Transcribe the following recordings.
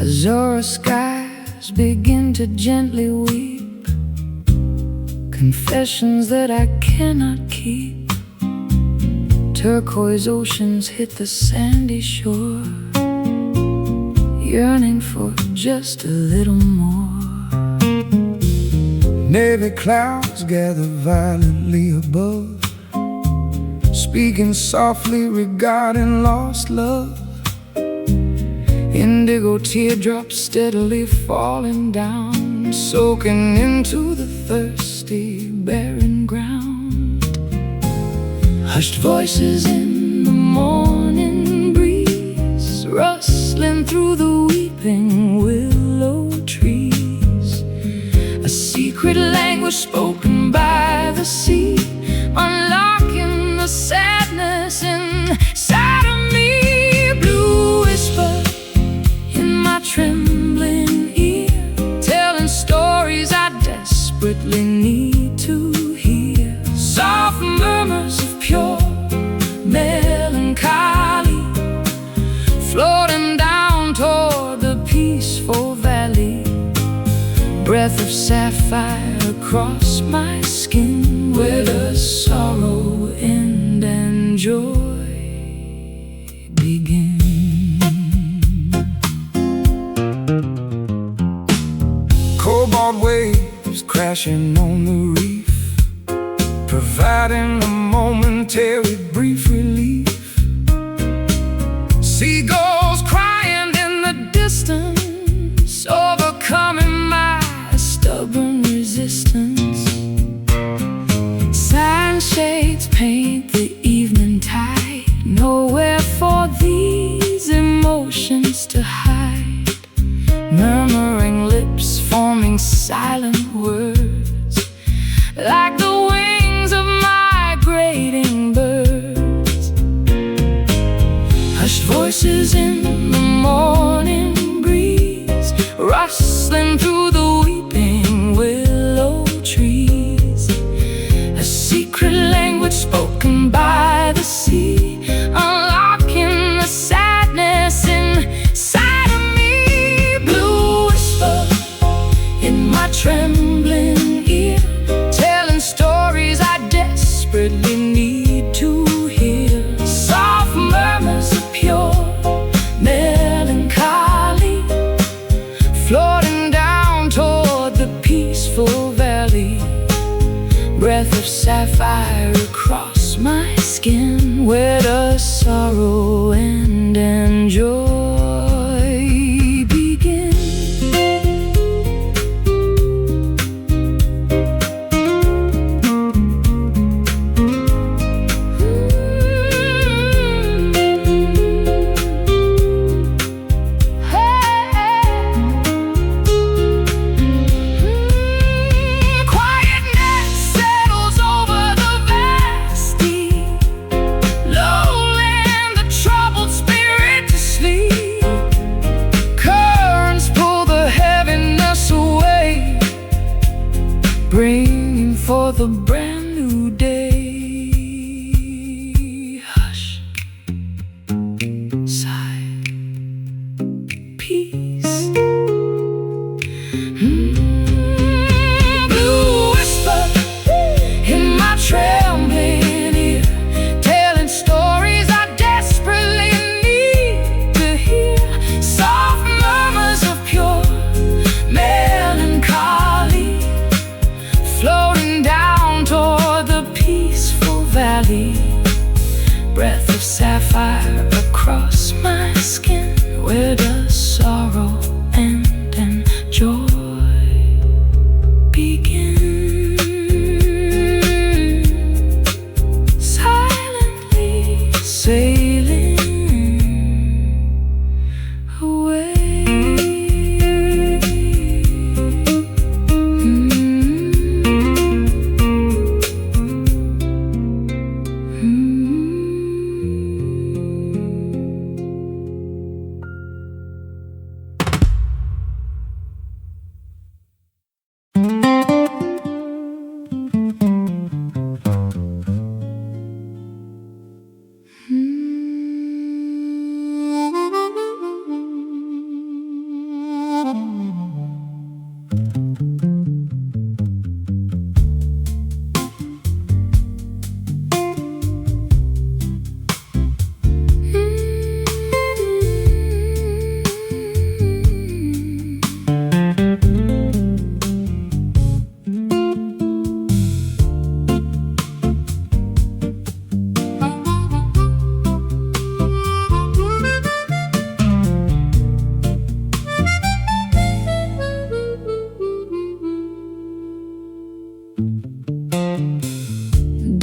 Azure skies begin to gently weep, confessions that I cannot keep. Turquoise oceans hit the sandy shore, yearning for just a little more. Navy clouds gather violently above, speaking softly regarding lost love. Indigo teardrops steadily falling down, soaking into the thirsty, barren ground. Hushed voices in the morning breeze, rustling through the weeping willow trees. A secret language spoken by the sea, unlocking the sadness inside of me. Blue whisper in my trembling ear, telling stories I desperately need to hear. Soft murmurs of pure melancholy, floating down toward the peaceful valley. Breath of sapphire across my skin, where does sorrow end and joy begin? Cobalt waves crashing on the reef, providing a momentary brief relief. Seagulls crying in the distance, overcoming my stubborn resistance. Sunshades paint the evening tide, nowhere for these emotions to hide. Murmuring lips forming silent words, like the wings of migrating birds. Hushed voices in the morning breeze, rustling through the weeping willow trees. A secret language spoken by the sea, unlocking the sadness inside of me. Blue whisper in my trembling ear, telling stories I desperately need to hear. Soft murmurs of pure melancholy, floating down toward the peaceful valley. Breath of sapphire across my skin, where does sorrow end and joy begin? Bringing forth a brand new day. Hush, sigh, peace. Blue whisper in my trembling ear, telling stories I desperately need to hear. Soft murmurs of pure melancholy, floating down to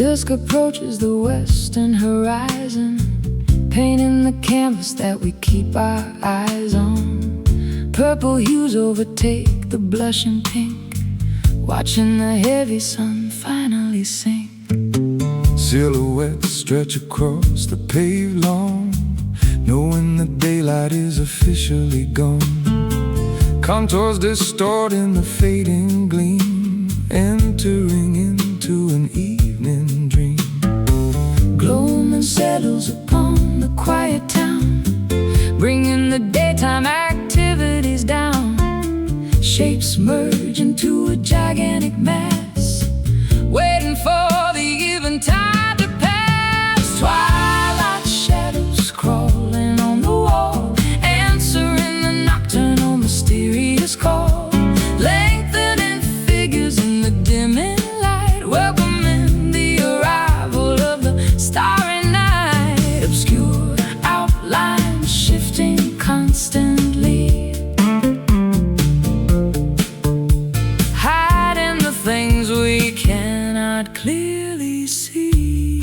Dusk approaches the western horizon, painting the canvas that we keep our eyes on. Purple hues overtake the blushing pink, watching the heavy sun finally sink. Silhouettes stretch across the paved lawn, knowing the daylight is officially gone. Contours distort in the fading gleam, entering into an evening dream. Gloaming settles upon the quiet town, bringing the daytime activities down. Shapes merge into a gigantic mass, waiting for the eventide to pass. Twilight shadows crawling on the wall, answering the nocturnal mysterious call. Lengthening figures in the dimming light, welcoming the arrival of the starry night. Obscure outlines shifting constantly, hiding the things we cannot clearly see.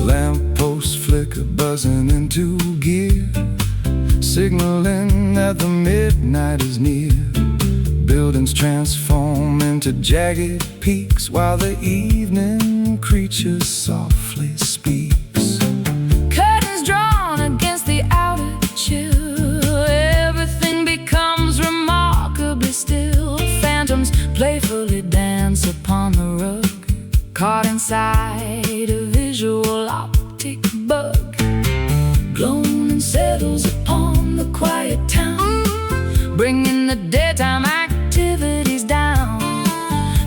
Lampposts flicker, buzzing into gear, signaling that the midnight is near. Buildings transform into jagged peaks, while the evening creature softly speaks. Curtains drawn against the outer chill, everything becomes remarkably still. Phantoms playfully dance upon the rug, caught inside a visual optic bug. Gloaming settles upon the quiet town, bringing the daytime activities down.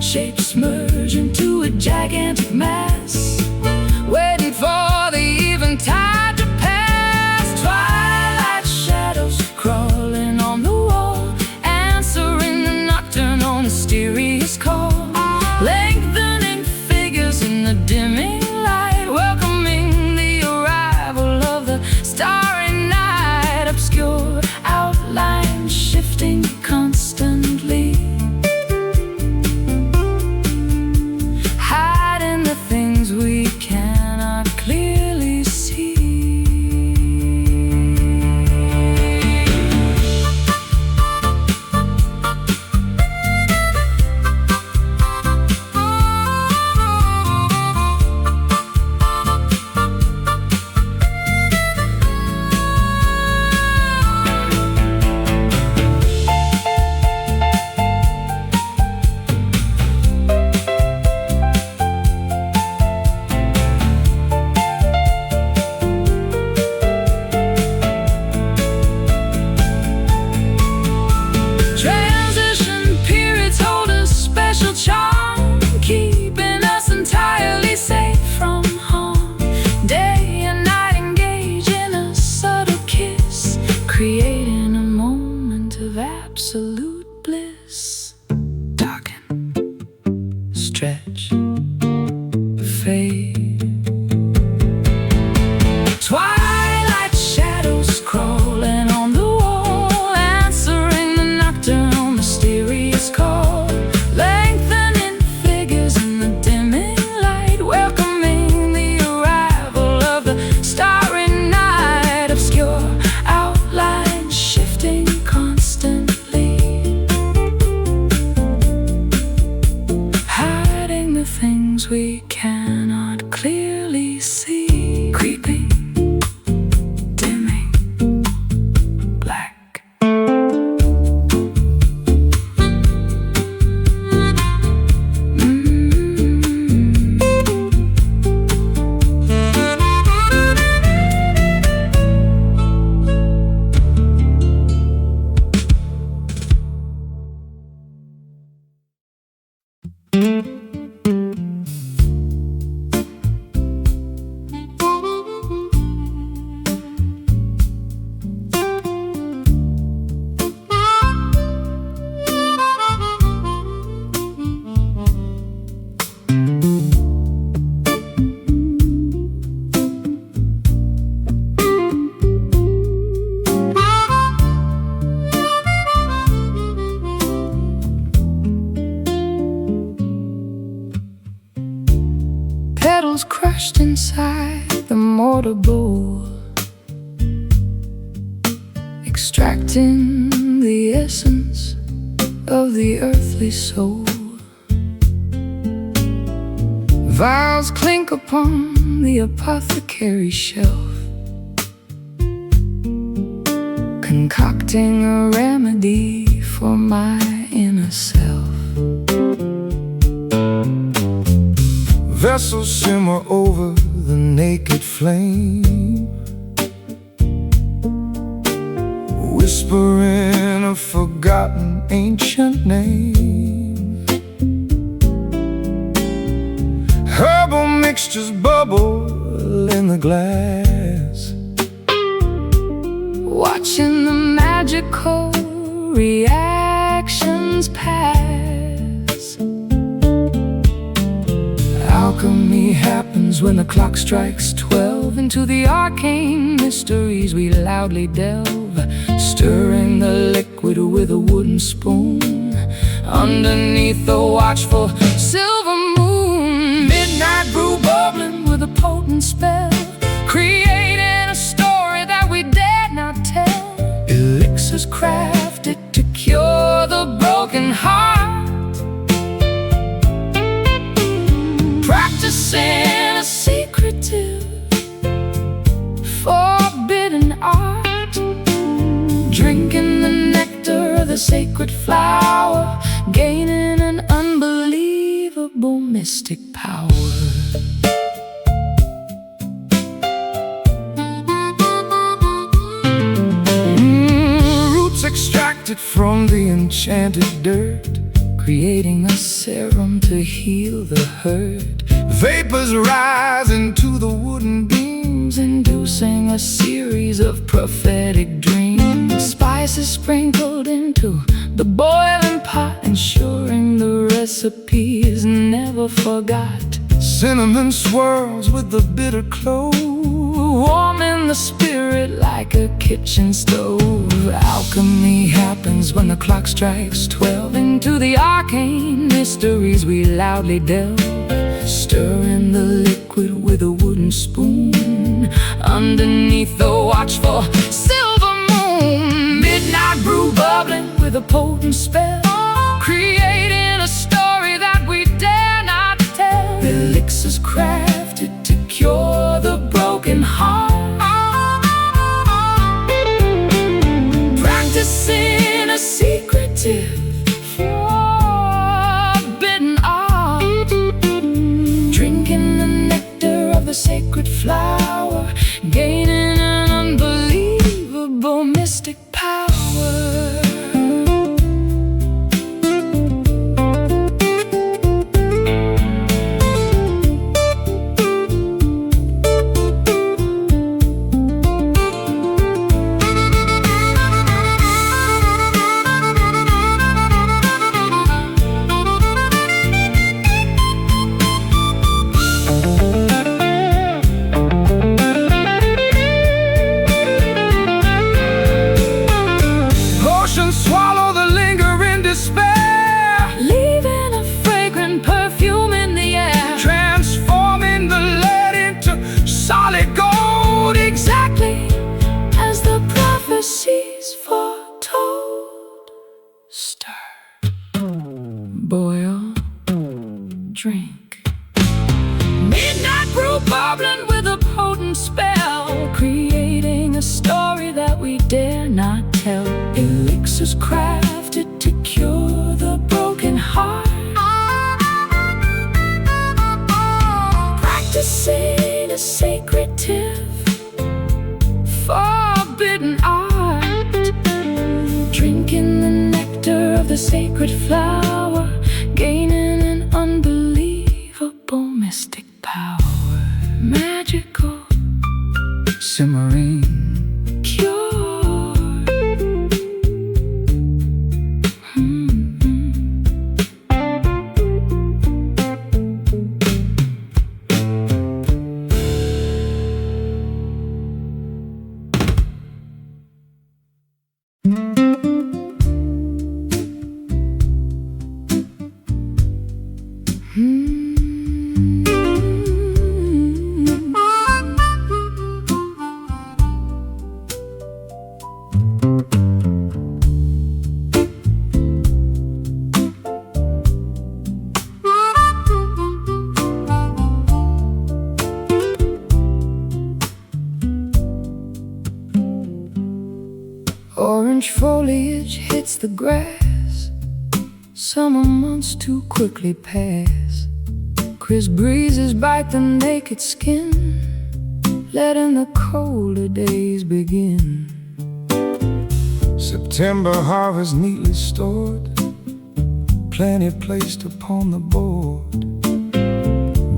Shapes merge into a gigantic mass, waiting for the eventide to pass. Twilight shadows crawling on the wall, answering the nocturnal mysterious call. Lengthening figures in the dimming light, welcoming the arrival of the starry night. Obscure outlines shifting constantly, hiding the things crushed inside the mortar bowl, extracting the essence of the earthly soul. Vials clink upon the apothecary shelf, concocting a remedy for my inner self. Vessels simmer over the naked flame, whispering a forgotten ancient name. Herbal mixtures bubble in the glass, watching the magical reactions pass. Alchemy happens when the clock strikes 12. Into the arcane mysteries we loudly delve, stirring the liquid with a wooden spoon underneath the watchful silver moon. Midnight brew bubbling with a potent spell, creating a story that we dare not tell. Elixirs crafted to cure the broken heart, practicing a secretive, forbidden art, drinking the nectar of the sacred flower, gaining an unbelievable mystic power. Roots extracted from the enchanted dirt, creating a serum to heal the hurt. Vapors rise into the wooden beams, inducing a series of prophetic dreams. Spices sprinkled into the boiling pot, ensuring the recipe is never forgot. cinnamon swirls with the bitter clove, warming the spirit like a kitchen stove. Alchemy happens when the clock strikes 12. Into the arcane mysteries we loudly delve, stirring the liquid with a wooden spoon underneath the watchful silver moon. Midnight brew bubbling with a potent spell, creating a story that we dare not tell. Elixirs crafted to cure the broken heart, practicing a secretive, forbidden art, drinking the nectar of the sacred flower, gaining an unbelievable mystic power. swallow the lingering despair, leaving a fragrant perfume in the air, transforming the lead into solid gold, exactly as the prophecies foretold. Stir, boil, drink. Midnight brew bubbling with a potent spell, creating a story that we dare not tell. Elixirs crafted to cure the broken heart, practicing a secretive, forbidden art, drinking the nectar of the sacred flower, gaining an unbelievable mystic power. Magical, simmering, cure. Orange foliage hits the grass, summer months too quickly pass. Crisp breezes bite the naked skin, letting the colder days begin. September harvest neatly stored, plenty placed upon the board.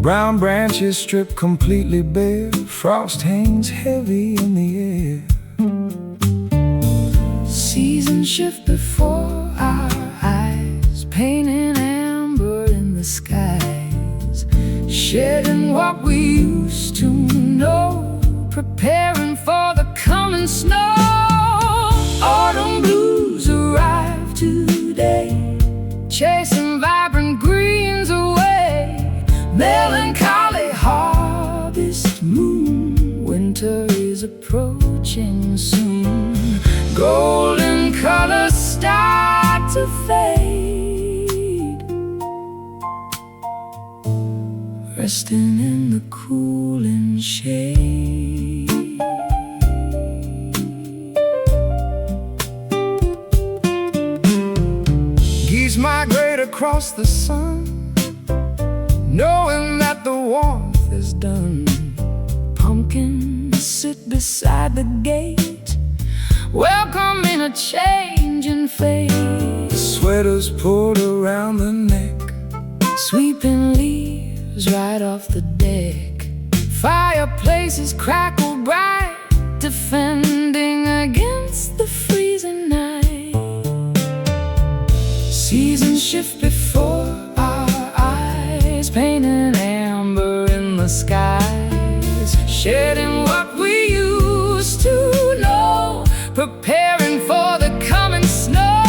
Brown branches stripped completely bare, frost hangs heavy in the air. Seasons shift before our eyes, painting amber in the skies, shedding what we used to know, preparing for the coming snow. Autumn blues arrive today, chasing vibrant greens away. Melancholy harvest moon, winter is approaching soon. Golden colors start to fade, resting in the cooling shade. Geese migrate across the sun, knowing that the warmth is done. Pumpkins sit beside the gate, welcoming a change in fate. Sweaters pulled around the neck, Sweeping leaves right off the deck. Fireplaces crackle bright, defending against the freezing night. Seasons shift before our eyes, painting amber in the skies, shedding what we used to know, preparing for the coming snow.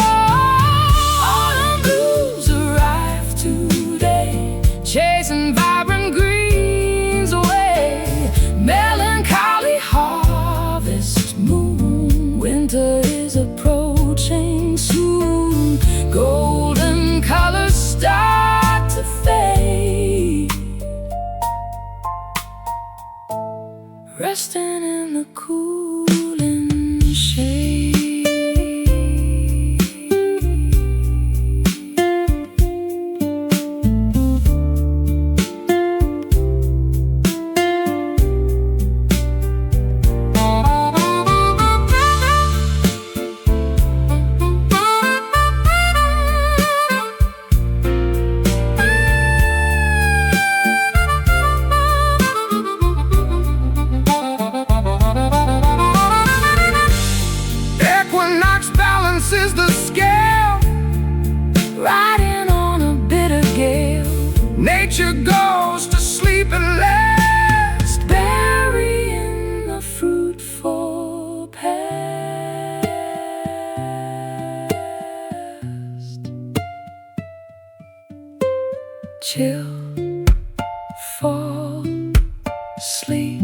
Autumn blues arrive today, chasing vibrant greens away. Melancholy harvest moon, winter is approaching soon. Golden colors start to fade, resting in the cooling shade. Equinox balances the scale, Riding on a bitter gale, nature goes to sleep at last. burying the fruitful past. Chill, fall, sleep.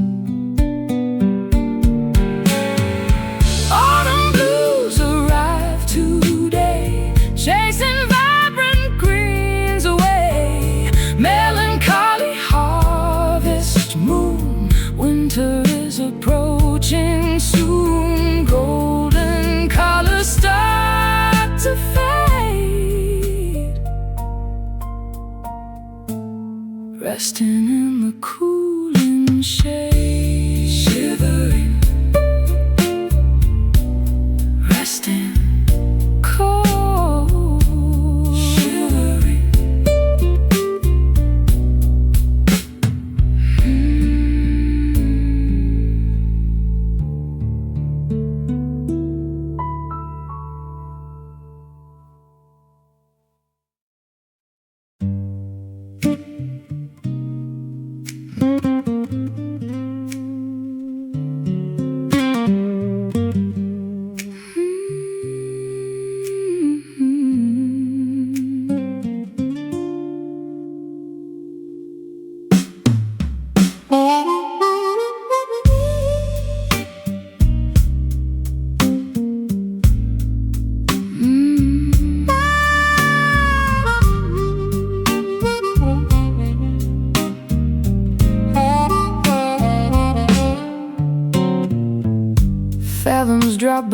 Autumn blues arrive today, chasing vibrant greens away. Melancholy harvest moon, winter is approaching soon. Golden colors start to fade, resting in the cooling shade. Shivering, resting, cold. Shivering.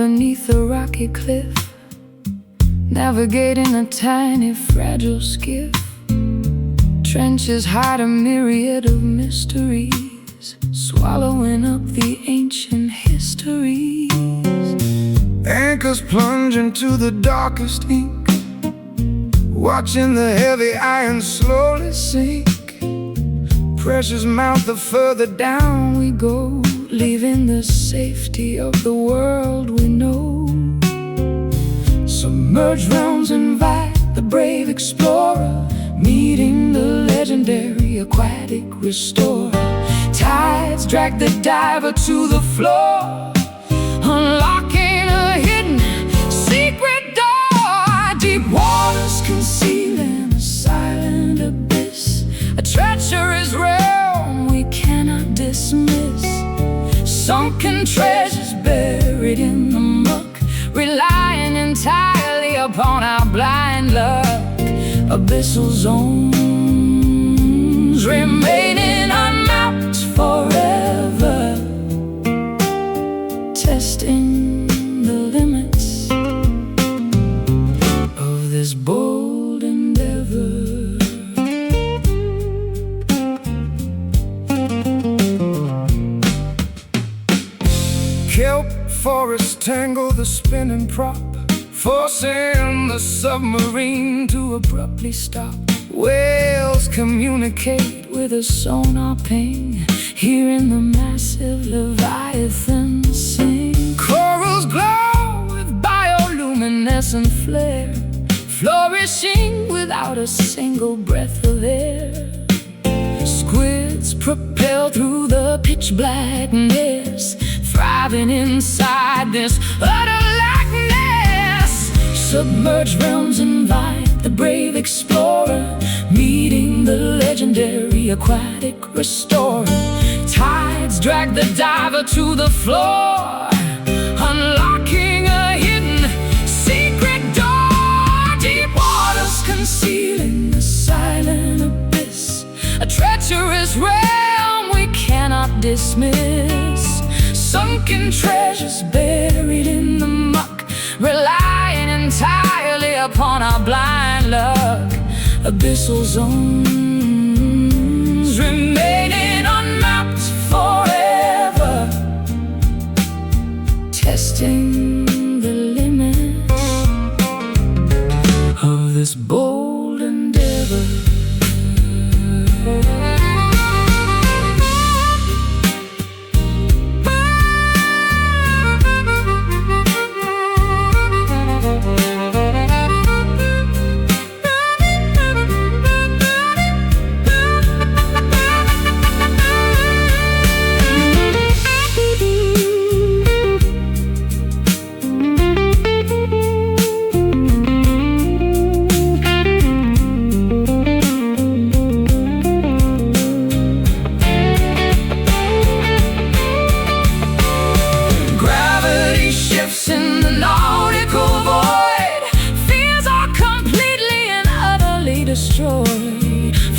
beneath a rocky cliff, navigating a tiny fragile skiff. Trenches hide a myriad of mysteries, swallowing up the ancient histories. Anchors plunge into the darkest ink, watching the heavy iron slowly sink. Pressures mount the further down we go, leaving the safety of the world we know. Submerged realms invite the brave explorer, meeting the legendary aquatic restorer. Tides drag the diver to the floor, unlocking a hidden secret door. Deep waters concealing a silent abyss, a treacherous realm we cannot dismiss. Sunken treasures buried in the muck, relying entirely upon our blind luck. Abyssal zones remaining unmapped forever, testing the limits of this bold endeavor. Kelp forests tangle the spinning prop, forcing the submarine to abruptly stop. Whales communicate with a sonar ping, hearing the massive leviathan sing. Corals glow with bioluminescent flare, flourishing without a single breath of air. Squids propel through the pitch blackness, thriving inside this utter lackness. Submerged realms invite the brave explorer, meeting the legendary aquatic restorer. Tides drag the diver to the floor, unlocking a hidden secret door. Deep waters concealing a silent abyss, a treacherous realm we cannot dismiss. Sunken treasures buried in the muck, relying entirely upon our blind luck. Abyssal zones remaining unmapped forever, testing the limits of this bold endeavor.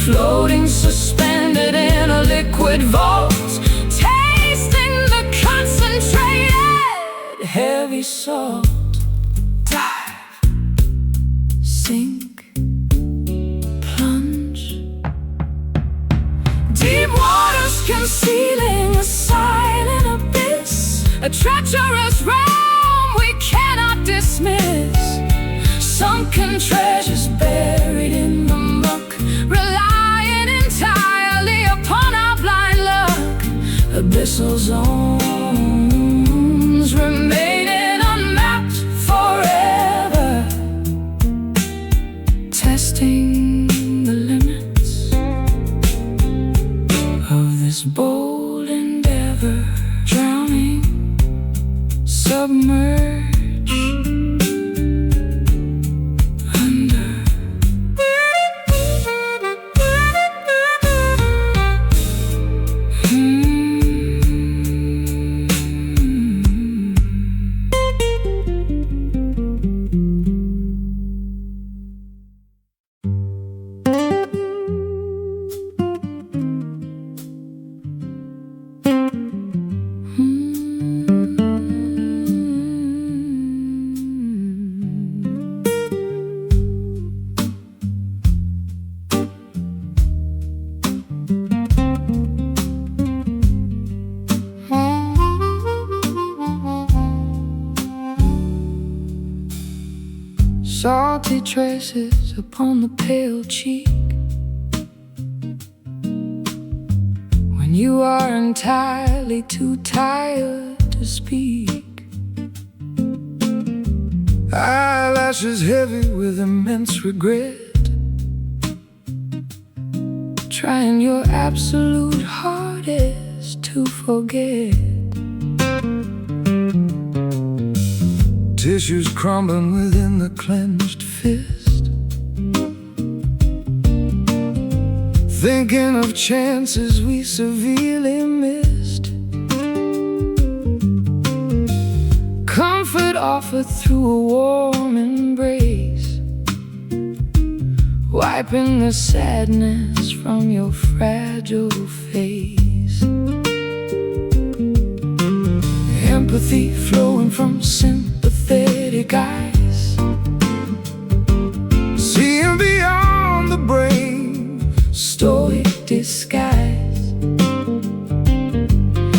Floating suspended in a liquid vault, tasting the concentrated heavy salt. Dive, sink, plunge. Deep waters concealing a silent abyss, a treacherous realm we cannot dismiss. Sunken treasures buried in the muck, relying entirely upon our blind luck. Abyssal zones remaining unmapped forever, testing the limits of this bold endeavor. Drowning, submerged, salty traces upon the pale cheek. When you are entirely too tired to speak. Eyelashes heavy with immense regret, trying your absolute hardest to forget. Tissues crumbling within the clenched fist, thinking of chances we severely missed. Comfort offered through a warm embrace, wiping the sadness from your fragile face. Empathy flowing from sympathetic eyes, seeing beyond the brave stoic disguise.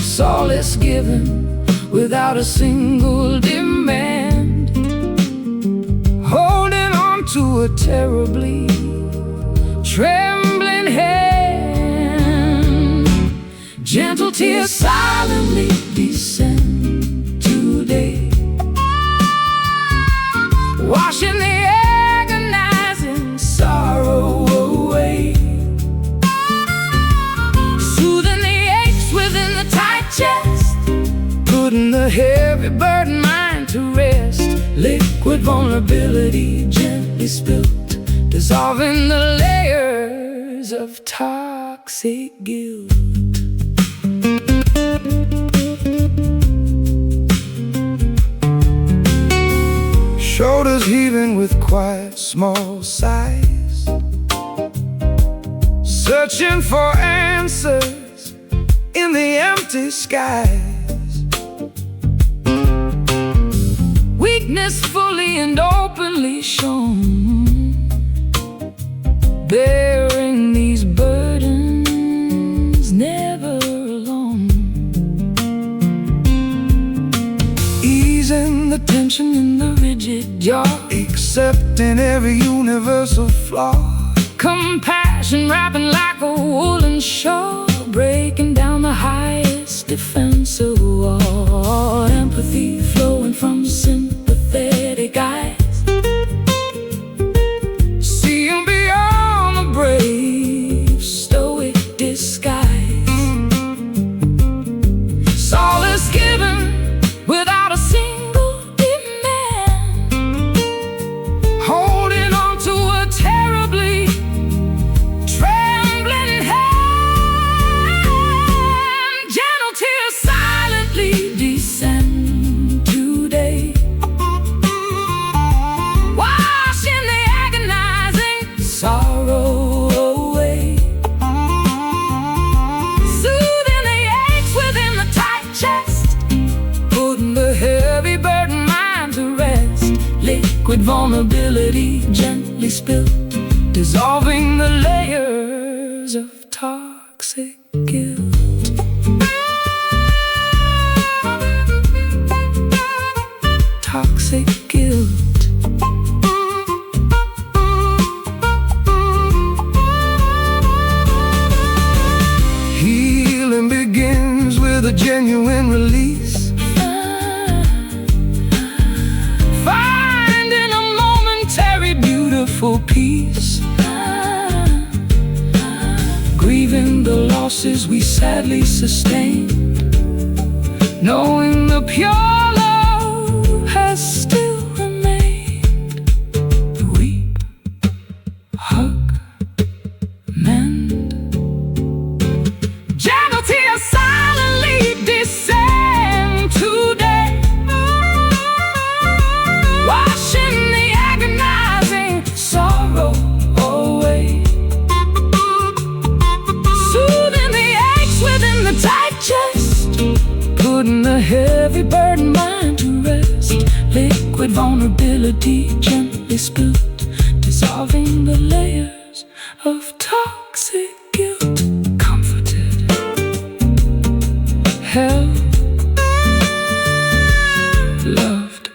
Solace given without a single demand, holding on to a terribly trembling hand. Gentle tears silently descend today, washing the agonizing sorrow away, soothing the aches within the tight chest, putting the heavy burden mind to rest. Liquid vulnerability gently spilt, dissolving the layers of toxic guilt. Shoulders heaving with quiet small sighs, searching for answers in the empty skies. Weakness fully and openly shown, bearing these burdens never alone. Easing the tension in the rigid jaw, accepting every universal flaw. Compassion wrapping like a woolen shawl, breaking down the highest defensive wall. Empathy flowing from sympathetic eyes, seeing beyond the brave stoic disguise. Solace given without a single demand, holding on to a terribly trembling hand. Gentle tears silently descend today, washing the agonizing sorrow away, soothing the aches within the tight chest, putting the heavy burden mind to rest. Liquid vulnerability gently spilt, dissolving the layers of toxic guilt. Toxic guilt. healing begins with a genuine release, Finding a momentary beautiful peace, grieving the losses we sadly sustained, knowing the pure love has still remained. Weep, hug, mend. Gentle tears silently descend today, washing the agonizing sorrow away, soothing the aches within the tight chest, putting the heavy burden mind to rest. Liquid vulnerability gently spilt, dissolving the layers of toxic guilt. Comforted, held, loved.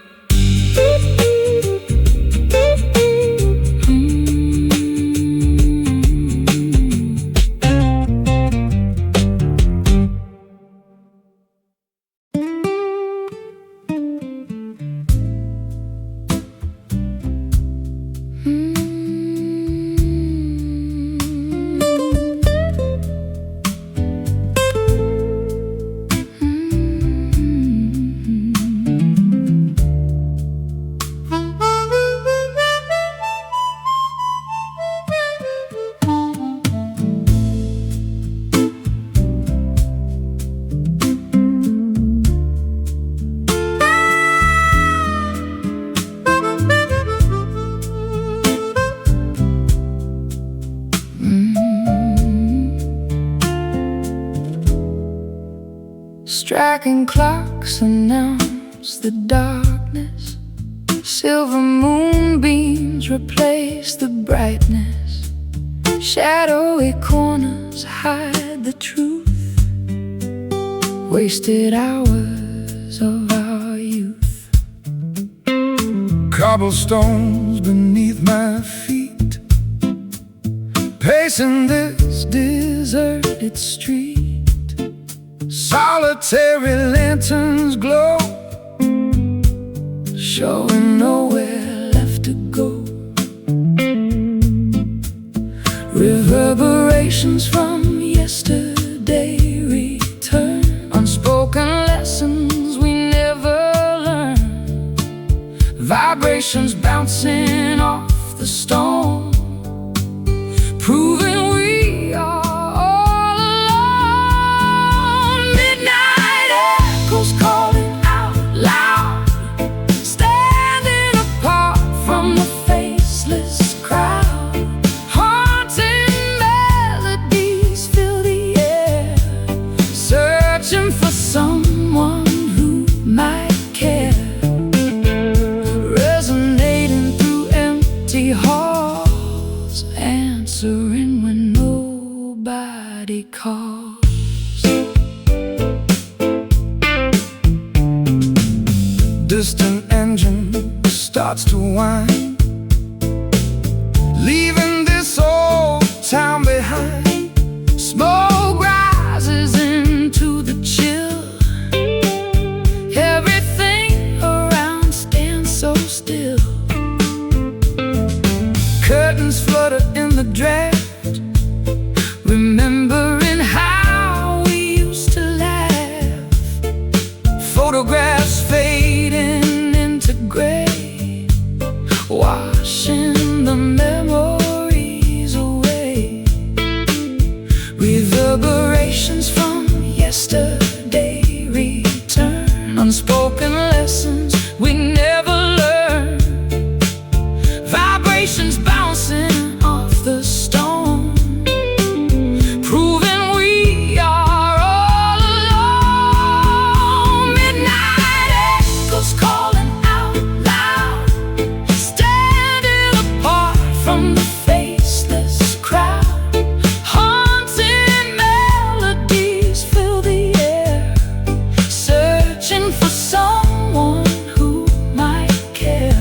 Striking clocks announce the darkness. Silver moonbeams replace the brightness. Shadowy corners hide the truth. Wasted hours of our youth. Cobblestones beneath my feet, pacing this deserted street. Solitary lanterns glow, showing nowhere left to go. Reverberations from yesterday return. Unspoken lessons we never learned. Vibrations bouncing off the stone, proving we are all alone. Midnight echoes calling out loud, standing apart from the faceless crowd. Haunting melodies fill the air, searching for someone who might care. Resonating through empty halls, answering when nobody calls. distant engine starts to whine, leaving this old town behind. Smoke rises into the chill. Everything around stands so still. Curtains flutter in the draft, remembering how we used to laugh. Photographs fading into gray, washing the memories away. Reverberations from yesterday return. Unspoken lessons we never learned. Vibrations bouncing off the stone, proving we are all alone. Midnight echoes calling out loud, standing apart from the faceless crowd. Haunting melodies fill the air, searching for someone who might care.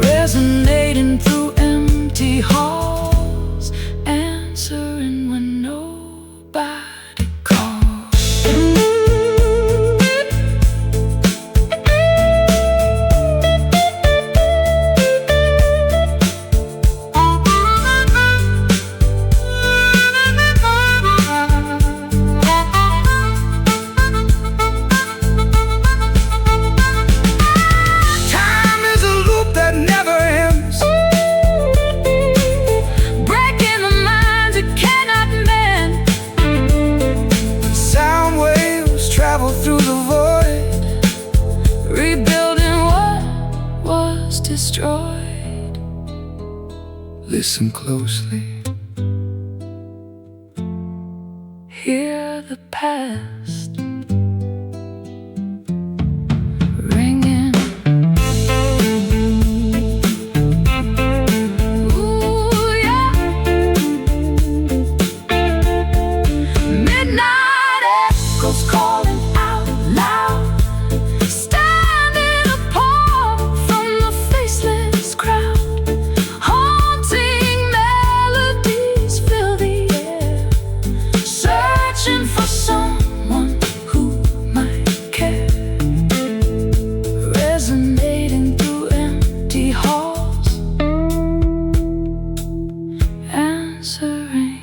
Resonating through empty halls, answering when nobody calls. Time is a loop that never ends, Breaking the minds it cannot mend. sound waves travel through the void. Rebuilding what was destroyed. Listen closely, Hear the past ringing. Ooh, yeah. Midnight echoes calling out loud, standing apart from the faceless crowd. Haunting melodies fill the air, searching for someone who might care. Resonating through empty halls, answering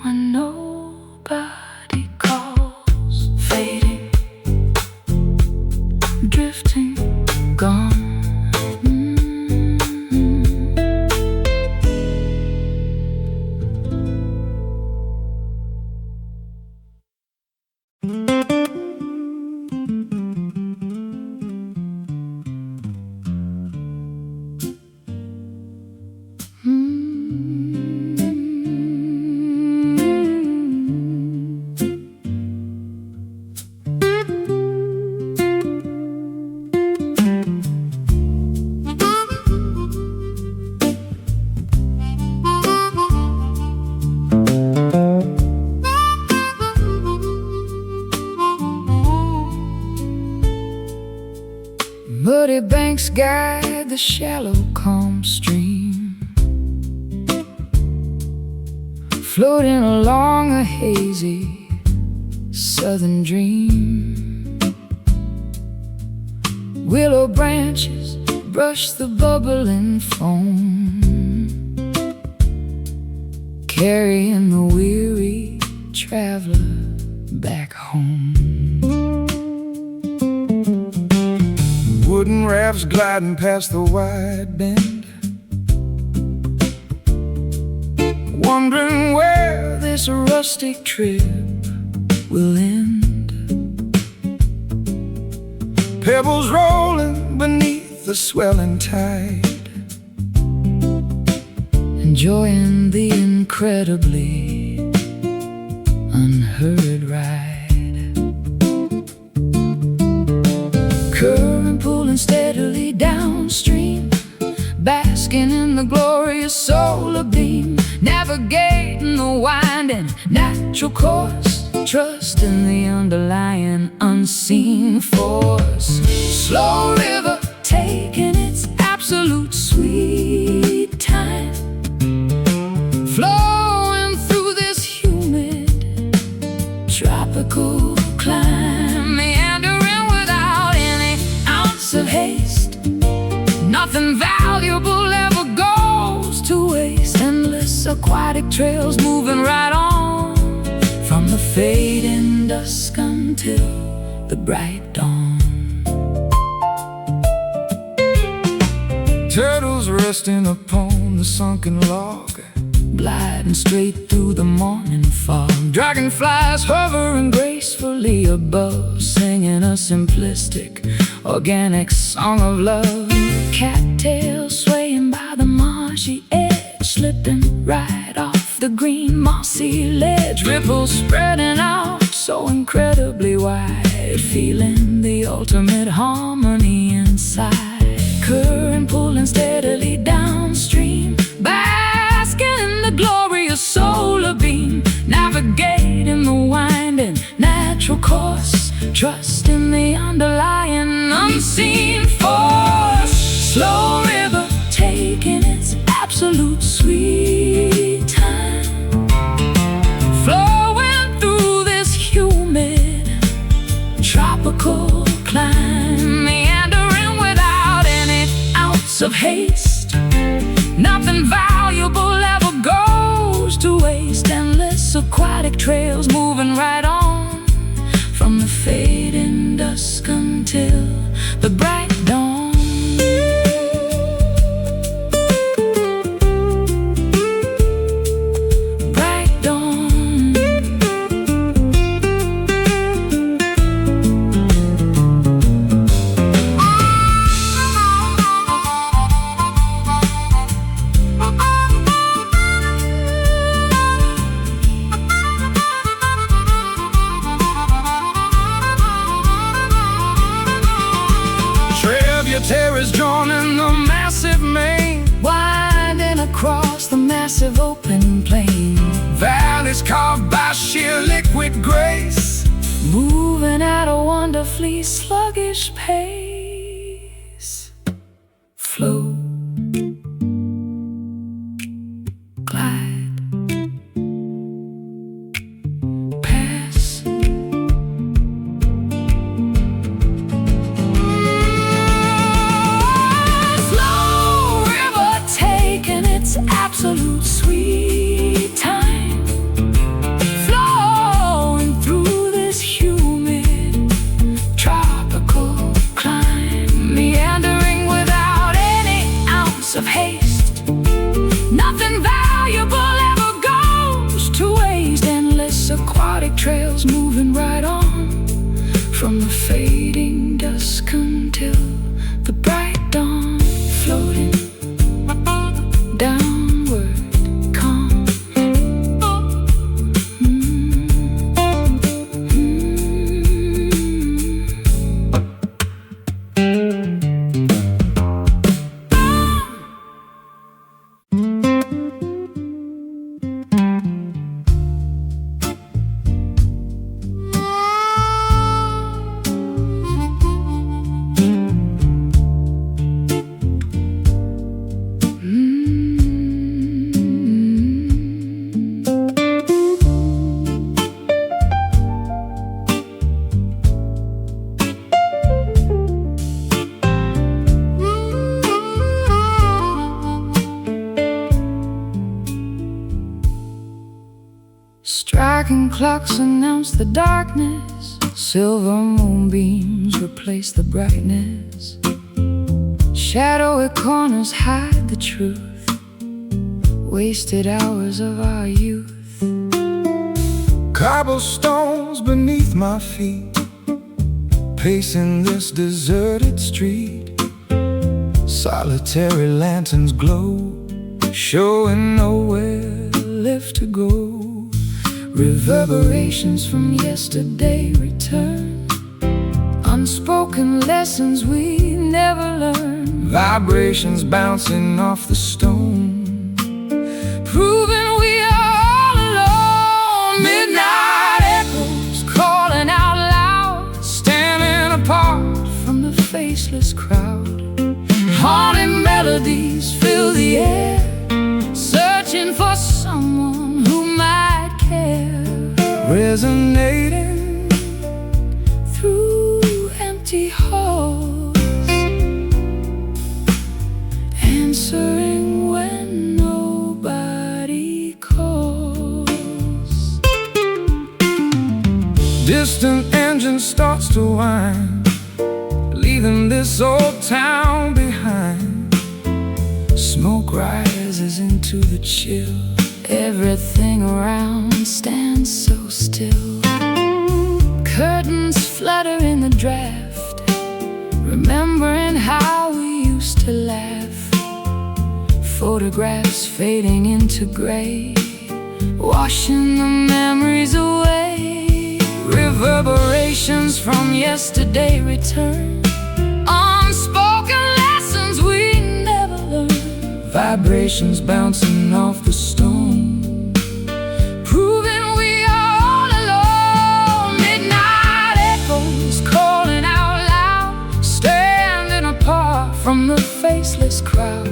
when nobody calls. Fading, drifting, gone. riverbanks guide the shallow, calm stream, floating along a hazy southern dream. Willow branches brush the bubbling foam, carrying the weary traveler back home. Wooden rafts gliding past the wide bend, wondering where this rustic trip will end. pebbles rolling beneath the swelling tide, enjoying the incredibly unheard ride. Current pulling steadily downstream, basking in the glorious solar beam, navigating the winding natural course, trusting the underlying unseen force. Slow river taking its absolute sweet time, flowing through this humid tropical climb, meandering without any ounce of haste. Nothing valuable ever goes to waste. Endless aquatic trails moving right on, from the fading dusk until the bright dawn. turtles resting upon the sunken log, gliding straight through the morning fog. dragonflies Hovering gracefully above, singing a simplistic, organic song of love. Cattails swaying by the marshy edge, slipping right off the green mossy ledge. Ripples spreading out so incredibly wide, feeling the ultimate harmony inside. Current pulling steadily downstream, basking in the glorious solar beam, navigating the winding natural course, trusting the underlying unseen force. Slow river taking its absolute sweet time, flowing through this humid tropical climb, meandering without any ounce of haste. Nothing valuable ever goes to waste. Endless aquatic trails moving right on, from the fading dusk until the bright dawn. Bright dawn. Tributaries drawn in the massive main, Winding across the massive open plain, valleys carved by sheer liquid grace, moving at a wonderfully sluggish pace. Flow, glide, pass. Slow river taking its absolute sweet time, flowing through this humid tropical climb, meandering without any Striking clocks announce the darkness. Silver moonbeams replace the brightness. Shadowy corners hide the truth. Wasted hours of our youth. Cobblestones beneath my feet, pacing this deserted street. Solitary lanterns glow, showing nowhere left to go. Reverberations from yesterday return, unspoken lessons we never learned. Vibrations bouncing off the stone, proving we are all alone. Midnight echoes calling out loud, standing apart from the faceless crowd. Haunting melodies fill the air, searching for someone who might care. Resonating through empty halls, answering when nobody calls. Distant engine starts to whine, leaving this old town behind. Smoke rises into the chill. Everything around stands so still. Curtains flutter in the draft, remembering how we used to laugh. Photographs fading into gray, washing the memories away. Reverberations from yesterday return, unspoken lessons we never learned. Vibrations bouncing off the stone, proving we are all alone. Midnight echoes calling out loud, standing apart from the faceless crowd.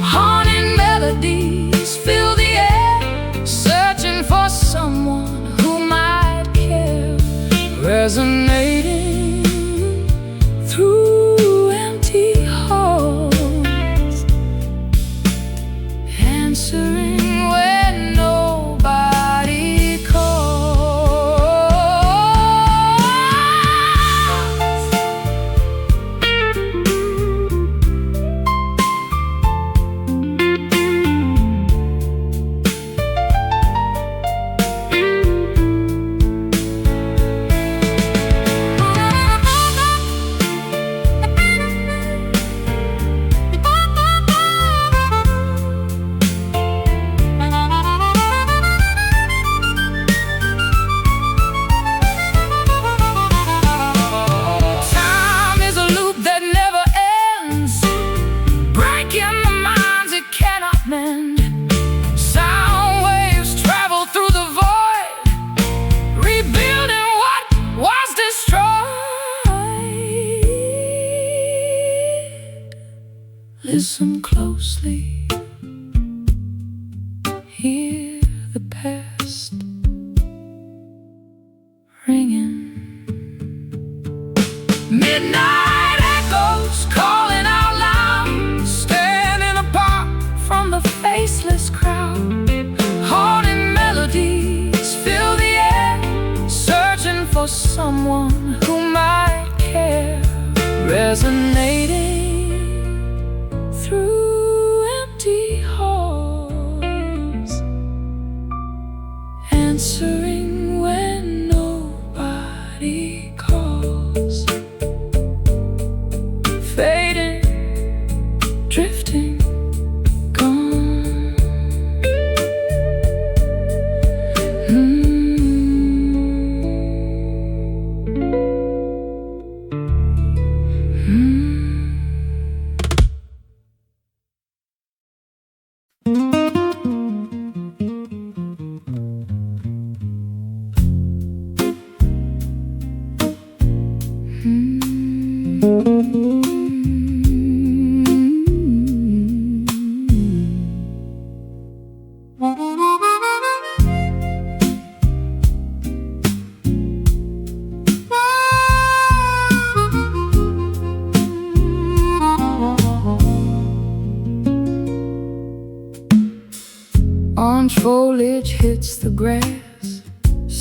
Haunting melodies fill the air, searching for someone who might care. Resonating through empty halls, answering when nobody calls. Time is a loop that never ends, breaking the minds it cannot mend. Sound waves travel through the void, rebuilding what was destroyed. Listen closely, hear the past ringing. Midnight echoes calling out loud, standing apart from the faceless crowd. Haunting melodies fill the air, searching for someone who might care. Resonating through empty halls, answering when nobody calls. Fading, drifting, gone. Orange foliage hits the grass,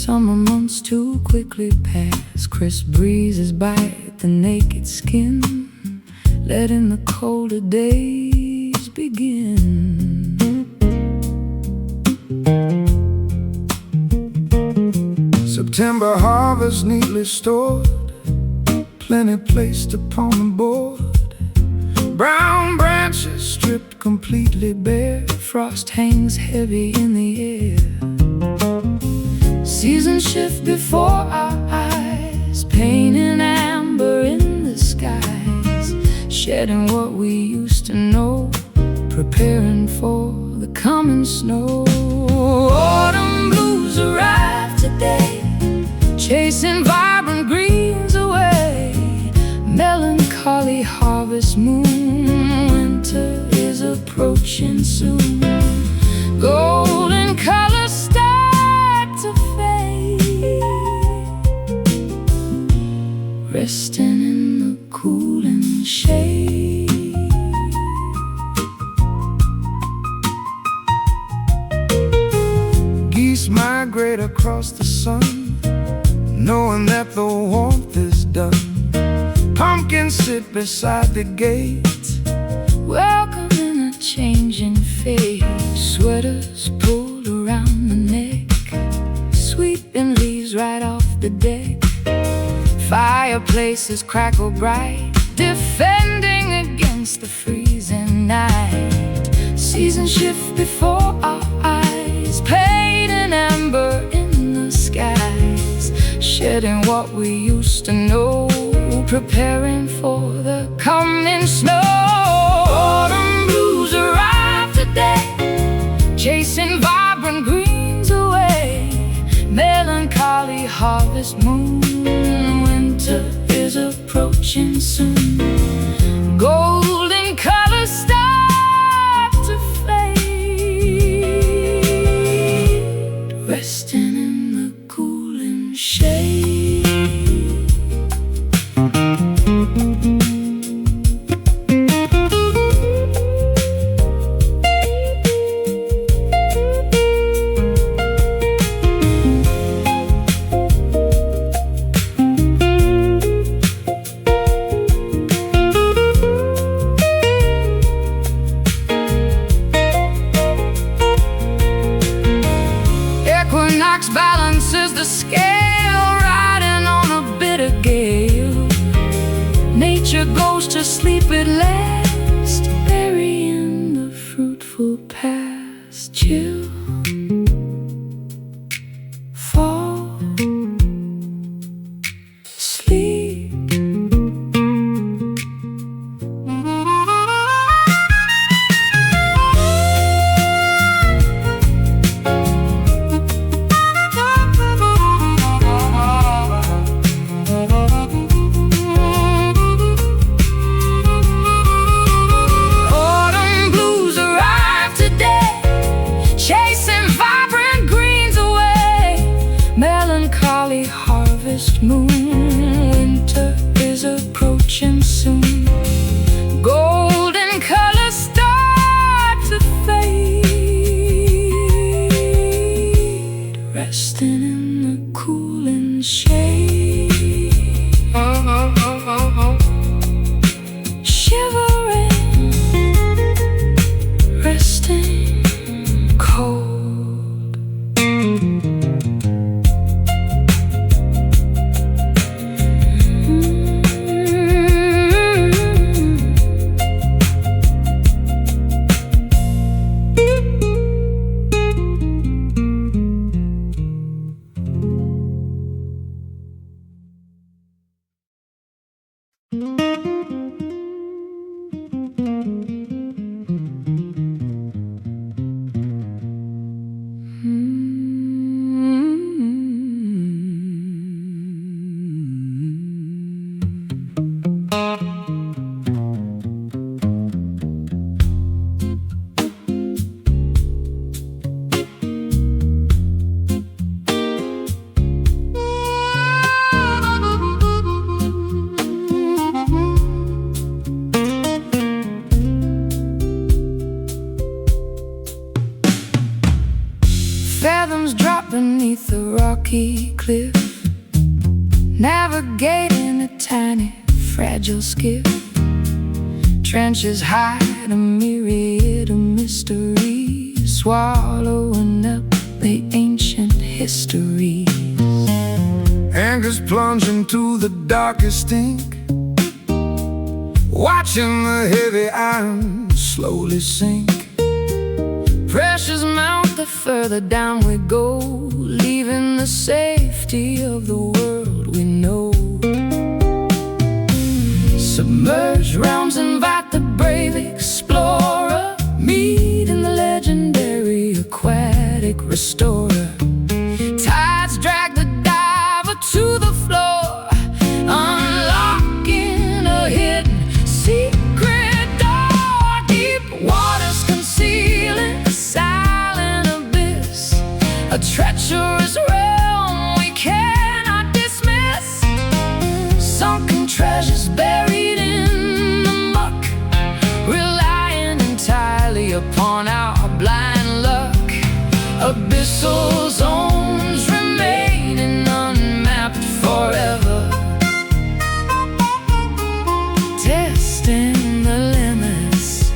Summer months too quickly pass. Crisp breezes bite the naked skin, letting the colder days begin. September harvest neatly stored, plenty placed upon the board. Brown branches stripped completely bare, Frost hangs heavy in the air. Seasons shift before our eyes, pain and amber in the skies, shedding what we used to know, preparing for the coming snow. Autumn blues arrive today, chasing vibrant greens away. Melancholy harvest moon, winter is approaching soon. Golden colors start to fade, resting in the cooling shade. Geese migrate across the sun, knowing that the warmth is done. Pumpkins sit beside the gate, welcoming a changing fate. Sweaters pulled around the neck, sweeping leaves right off the deck. Fireplaces crackle bright, defending against the freezing night. Seasons shift before our eyes, pain and amber in the skies, shedding what we used to know, preparing for the coming snow. Autumn blues arrive today, chasing vibrant greens away. Melancholy harvest moon, winter is approaching soon. Golden colors start to fade, resting in the cooling shade. Equinox balances the scale, riding on a bitter gale. Nature goes to sleep at last, burying the fruitful past. Chill, fall, sleep. rocky cliff, navigating a tiny, fragile skiff. Trenches hide a myriad of mysteries, swallowing up the ancient histories. Anchors plunge into the darkest ink, watching the heavy iron slowly sink. Pressures mount the further down we go, leaving the safety of the world we know. Submerged realms invite the brave explorer, meeting the legendary aquatic restorer. Tides drag the diver to the floor, unlocking a hidden secret door. Deep waters concealing a silent abyss, a treacherous realm we cannot dismiss. Sunken treasures buried in the muck, relying entirely upon our blind luck. Abyssal zones remaining unmapped forever, testing the limits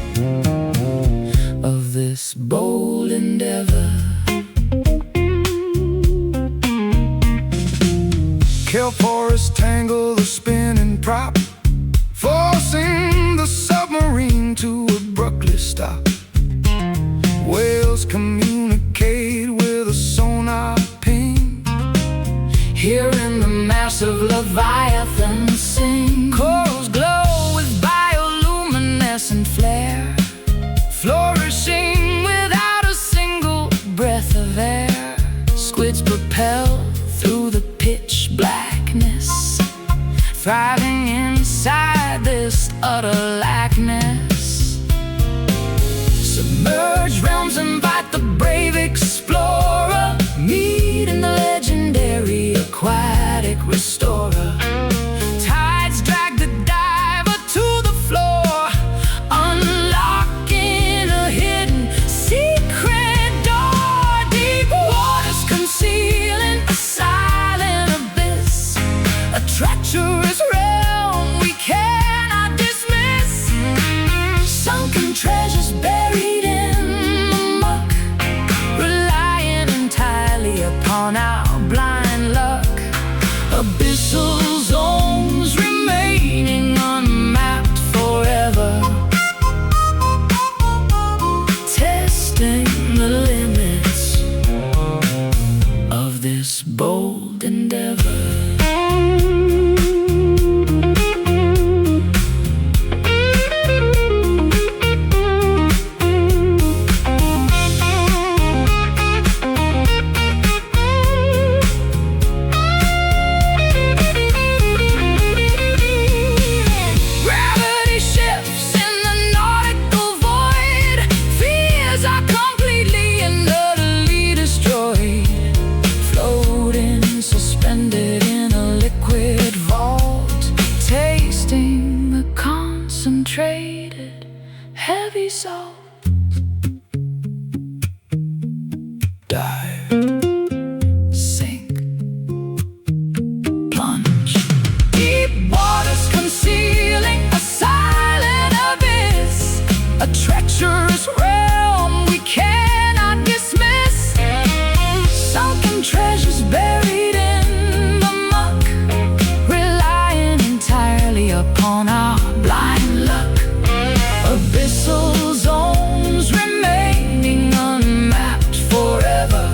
of this bold endeavor. Kelp forests tangle the spinning prop, forcing the submarine to abruptly stop. Whales communicate with a sonar ping, Hearing the massive leviathan sing. Corals glow with bioluminescent flare, flourishing without a single breath of air. Squids propel through the pitch blackness, thriving inside this utter lackness. Submerged realms invite the brave explorer, meeting the legendary aquatic restorer. Tides drag the diver to the floor, unlocking a hidden secret door. Deep waters concealing a silent abyss, a treacherous realm we cannot dismiss. Sunken treasures buried in the muck, relying entirely upon our blind luck. Abyssal zones remaining unmapped forever, testing the limits of this bold endeavor. Gravity shifts in the nautical void, fears are completely and utterly destroyed. Floating, suspended in a liquid vault, tasting the concentrated heavy salt. Dive, sink, plunge. Deep waters concealing a silent abyss, a treacherous realm we cannot dismiss. Sunken treasures buried in the muck, relying entirely upon our blind luck. Abyssal zones remaining unmapped forever,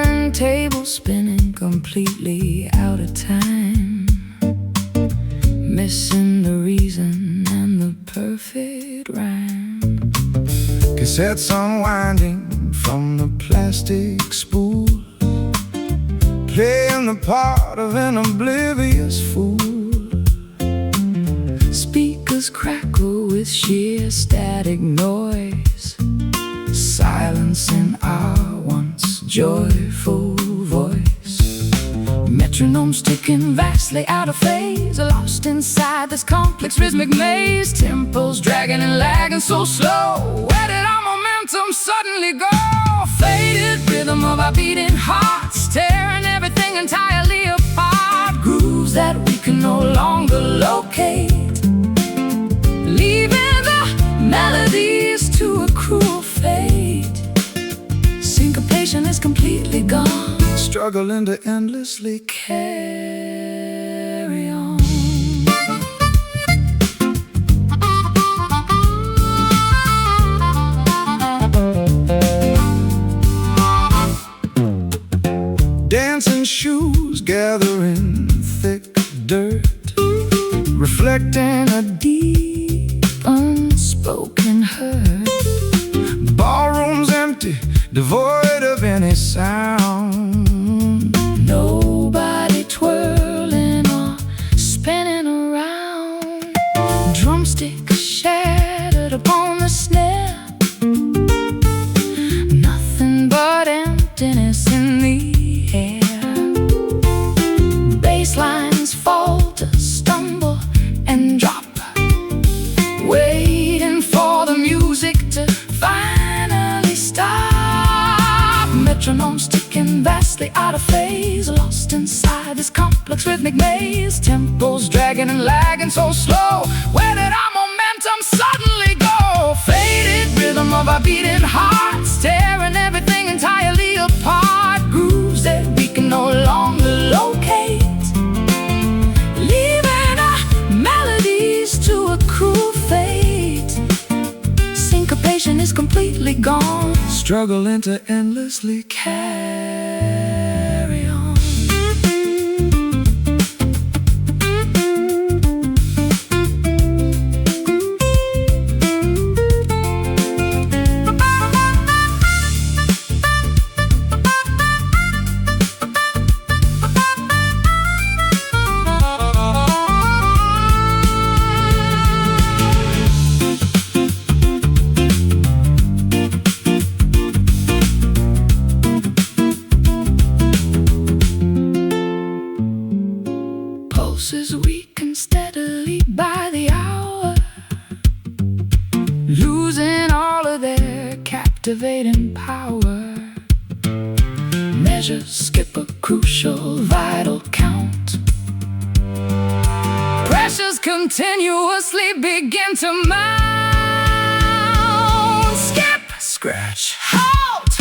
turntable spinning, completely out of time, missing the reason and the perfect rhyme. Cassettes unwinding from the plastic spool, playing the part of an oblivious fool. Speakers crackle with sheer static noise, silencing our once joyful voice. Metronomes ticking, vastly out of phase, lost inside this complex rhythmic maze. Tempos dragging and lagging so slow, where did our momentum suddenly go? Faded rhythm of our beating hearts, tearing everything entirely apart. Grooves that we can no longer locate, leaving the melodies to a cruel fate. Syncopation is completely gone, struggling to endlessly carry on. Dancing shoes gathering thick dirt, reflecting a deep unspoken hurt. Ballrooms empty, devoid of any sound. Nobody twirling or spinning around. Drumstick shattered upon the snare, nothing but emptiness in the air. Basslines falter, stumble and drop, waiting for the music to finally stop. Metronomes ticking, vastly out of phase, lost inside this complex rhythmic maze. Tempos dragging and lagging so slow, where did our momentum suddenly go? Faded rhythm of our beating hearts, tearing everything entirely apart. Grooves that we can no longer locate, leaving our melodies to a cruel fate. Syncopation is completely gone, struggling to endlessly carry on. Pulses weaken steadily by the hour, losing all of their captivating power. Measures skip a crucial vital count. Pressures continuously begin to mount. Skip, scratch, halt.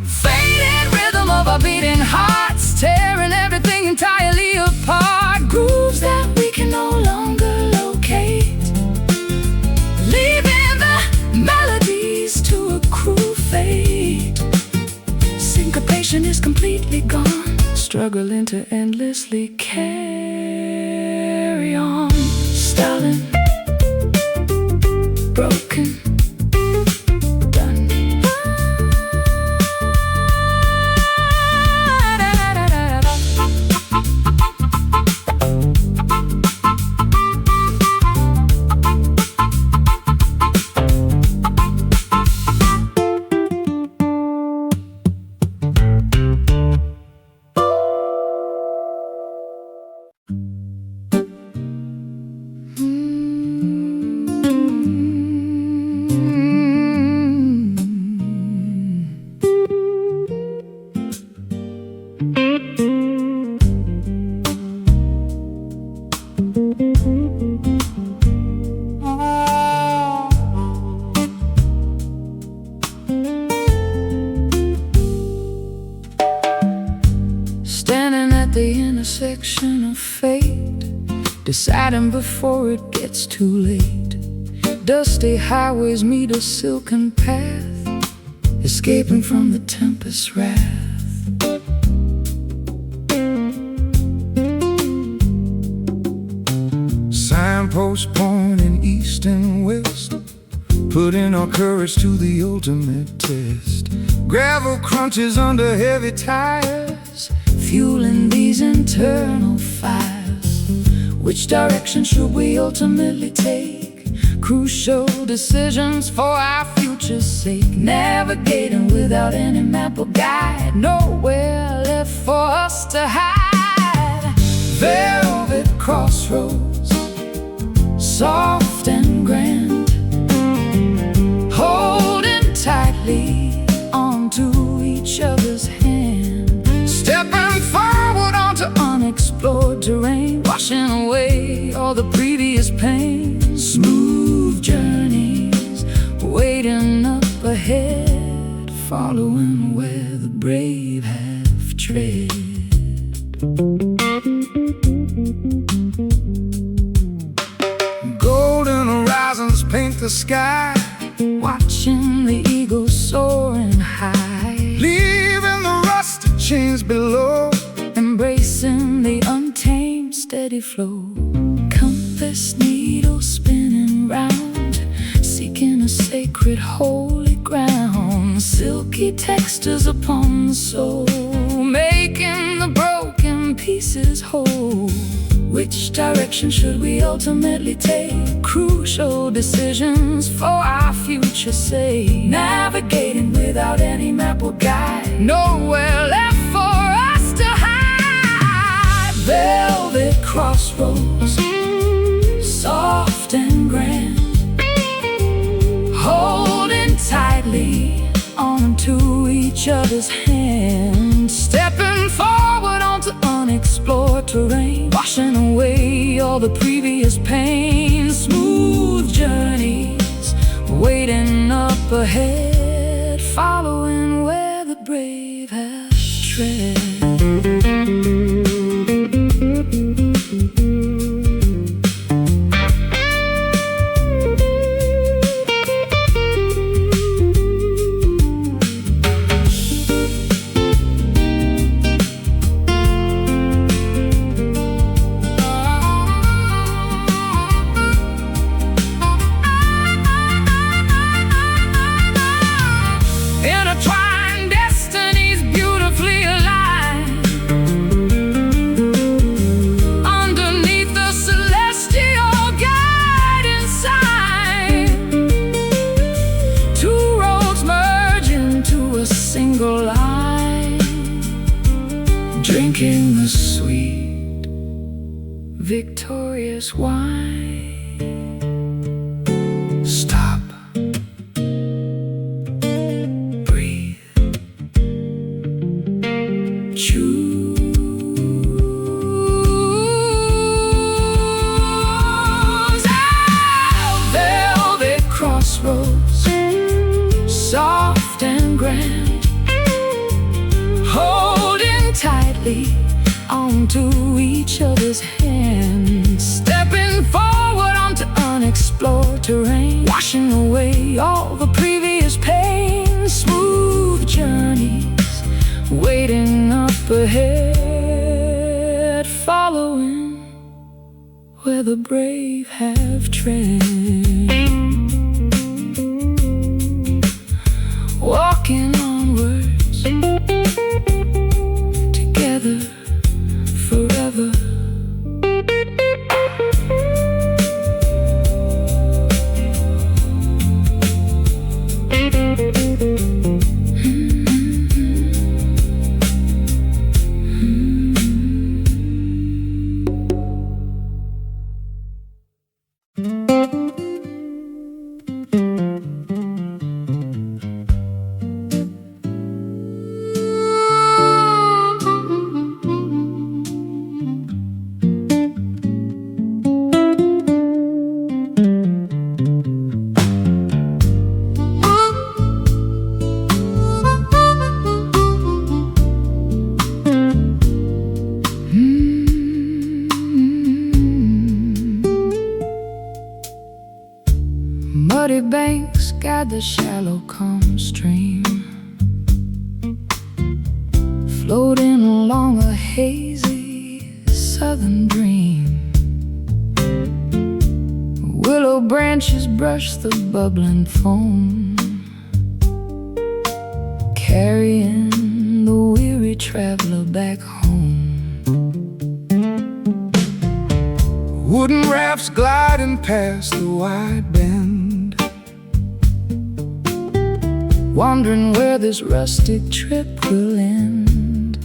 Faded rhythm of our beating hearts, tearing everything entirely apart. Grooves that we can no longer locate, leaving the melodies to a cruel fate. Syncopation is completely gone, struggling to endlessly carry on. Stalling, broken, done. intersection of fate, deciding before it gets too late. Dusty highways meet a silken path, escaping from the tempest's wrath. arrows pointing east and west, putting our courage to the ultimate test. Gravel crunches under heavy tires, fueling these internal fires. Which direction should we ultimately take? Crucial decisions for our future's sake. Navigating without any map or guide, nowhere left for us to hide. Velvet crossroads, soft and grand, holding tightly onto each other's hand. stepping forward onto Unexplored terrain, washing away all the previous pain. Smooth journeys waiting up ahead, following where the brave have tread. golden horizons paint the sky, Watching the eagle soaring high, leaving the rusted chains below. embracing the untamed steady flow. Compass needle spinning round, seeking a sacred holy ground. Silky textures upon the soul, making the broken pieces whole. Which direction should we ultimately take? Crucial decisions for our future's sake. Navigating without any map or guide, nowhere left for us to hide. Velvet crossroads, soft and grand, holding tightly onto each other's hands. Stepping forward onto unexplored terrain, washing away all the previous pain. Smooth journeys waiting up ahead, following where the brave have tread. Intertwined destinies beautifully aligned, underneath the celestial guiding sign. Two roads merge into a single line, drinking the sweet, victorious wine. Stop, breathe, choose. Velvet crossroads, soft and grand, holding tightly onto each other's hands. Stepping forward onto unexplored terrain, washing away all the previous pain. Smooth journeys waiting up ahead, following where the brave have tread. Walking onwards, together forever. Muddy banks guide the shallow calm stream, floating along a hazy southern dream. branches brush the bubbling foam, carrying the weary traveler back home. Wooden rafts gliding past the wide bend, wondering where this rustic trip will end.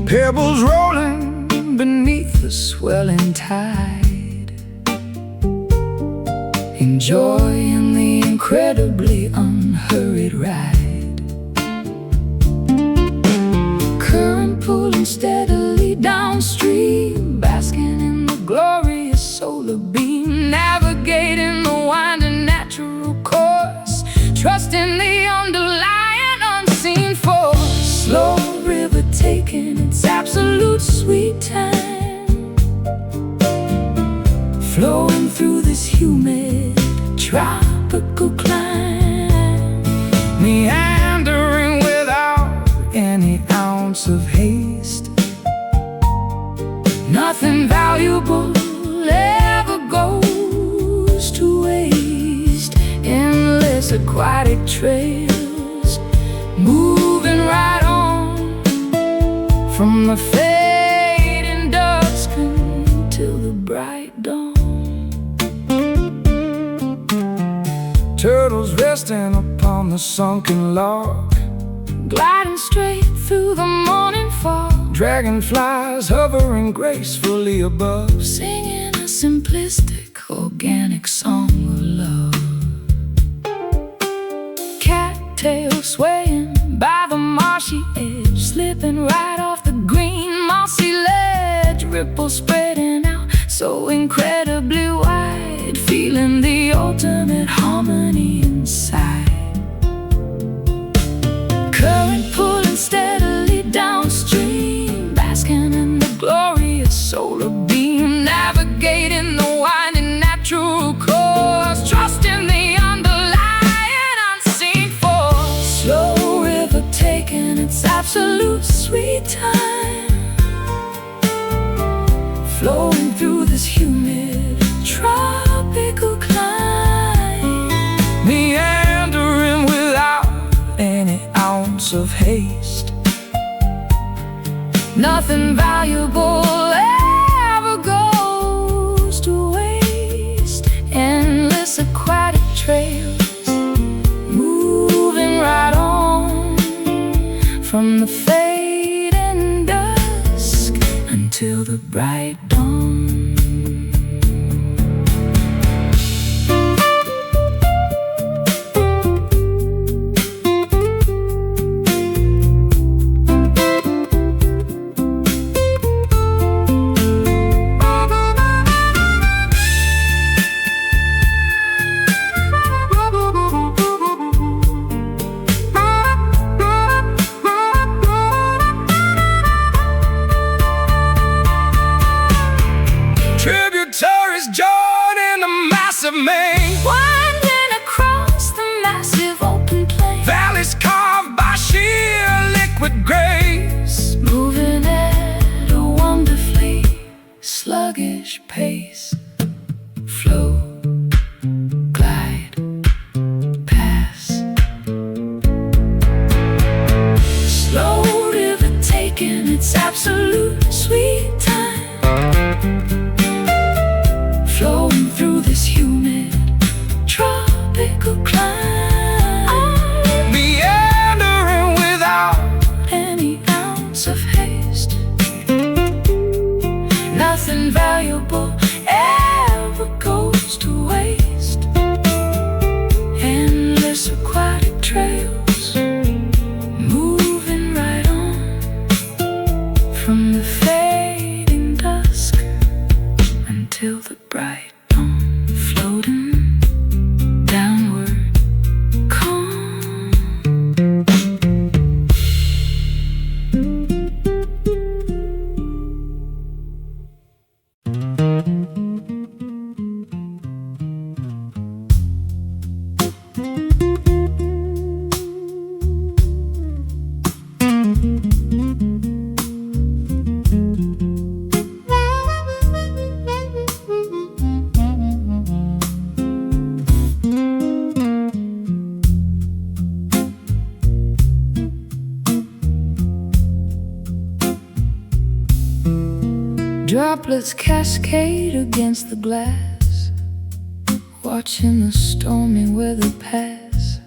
pebbles rolling Beneath the swelling tide, enjoying the incredibly unhurried ride. Current pulling steadily downstream, basking in the glorious solar beam, navigating the winding natural course, trusting the underlying unseen force. Slow river taking its absolute sweet time, flowing through this humid tropical climb, meandering without any ounce of haste. nothing valuable ever goes to waste. Endless aquatic trails, moving right on from the fading dusk until the bright dawn. Turtles resting upon the sunken log, Gliding straight through the morning fog, dragonflies hovering gracefully above, singing a simplistic, organic song of love. Cattails swaying by the marshy edge, slipping right off the green mossy ledge, ripples spreading out so incredibly wide, feeling the ultimate harmony inside. Current pulling steadily downstream, basking in the glorious solar beam, navigating the winding natural course, trusting the underlying unseen force. Slow river taking its absolute sweet time, flowing through this humid tropical climb, meandering without any ounce of haste. nothing valuable ever goes to waste. Endless aquatic trails, moving right on from the fading dusk until the bright dawn. Tributaries join in the massive main, Winding across the massive open plain, valleys carved by sheer liquid grace, moving at a wonderfully sluggish pace. Flow, glide, pass. Slow river taking its absolute sweet time, flowing through this humid tropical climb, meandering without any ounce of haste. Nothing valuable ever goes to waste. Endless aquatic trails, moving right on from the fade Droplets cascade against the glass, watching the stormy weather pass.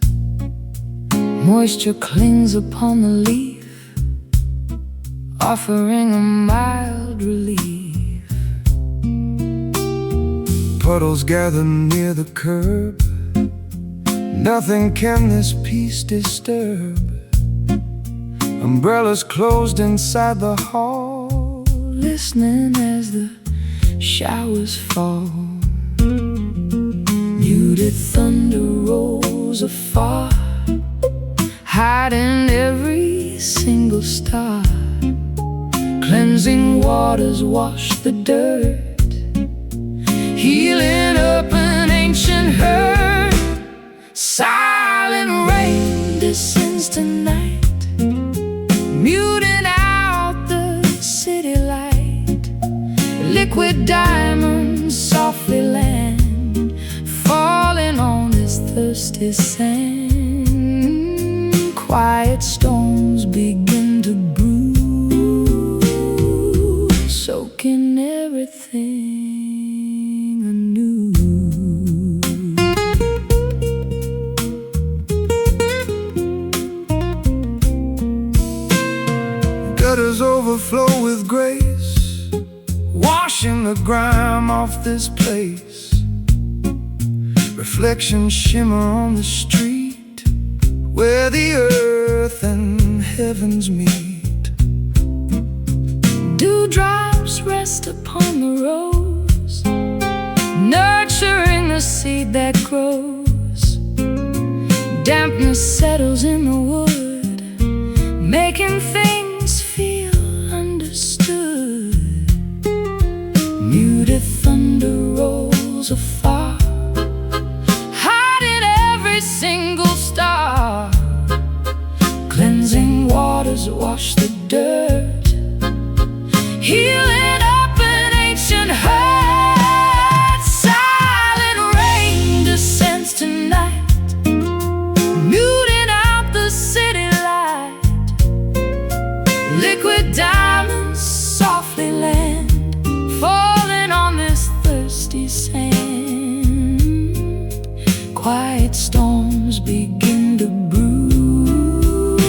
Moisture clings upon the leaf, offering a mild relief. Puddles gather near the curb, nothing can this peace disturb. Umbrellas closed inside the hall, listening as the showers fall. Muted thunder rolls afar, hiding every single star. Cleansing waters wash the dirt, healing up an ancient hurt. Silent rain descends tonight, muting out the city light. Liquid diamonds softly land, falling on this thirsty sand. Quiet storms begin to brew, soaking everything anew. Gutters overflow with grace, washing the grime off this place. Reflections shimmer on the street, where the earth and heavens meet. Dewdrops rest upon the rose, nurturing the seed that grows. Dampness settles in the wood, making things feel understood. Muted thunder rolls afar, hiding every single star. Cleansing waters wash the dirt, healing up an ancient hurt. Silent rain descends tonight, muting out the city light. Liquid diamonds softly land, falling on this thirsty sand. Quiet storms begin to brew,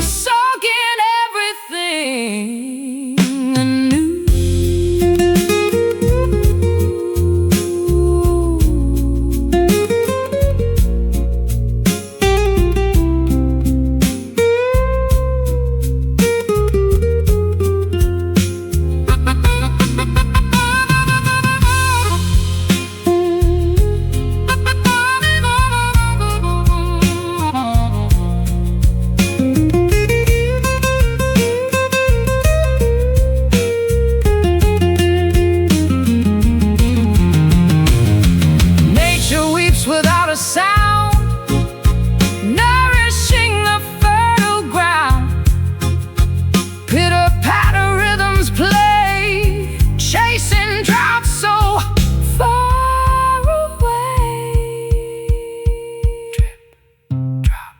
soaking everything anew. Nature weeps without a sound, nourishing the fertile ground. Pitter-patter rhythms play, chasing drought so far away. Drip, drop,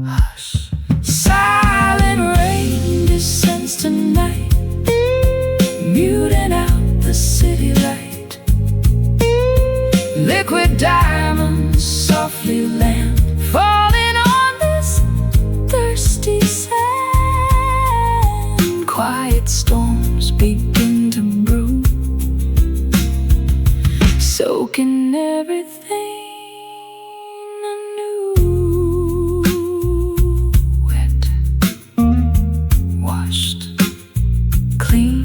hush. Silent rain descends tonight, muting out the city light. Liquid diamonds softly land, falling on this thirsty sand. Quiet storms begin to brew, soaking everything anew. Wet, washed, clean.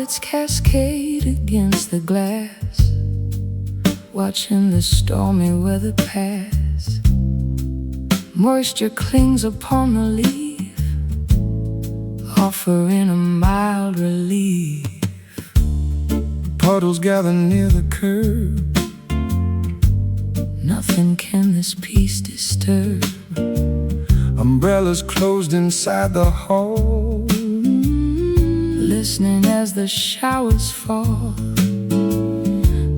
droplets cascade against the glass, watching the stormy weather pass. Moisture clings upon the leaf, offering a mild relief. Puddles gather near the curb. Nothing can this peace disturb. Umbrellas closed inside the hall, listening as the showers fall.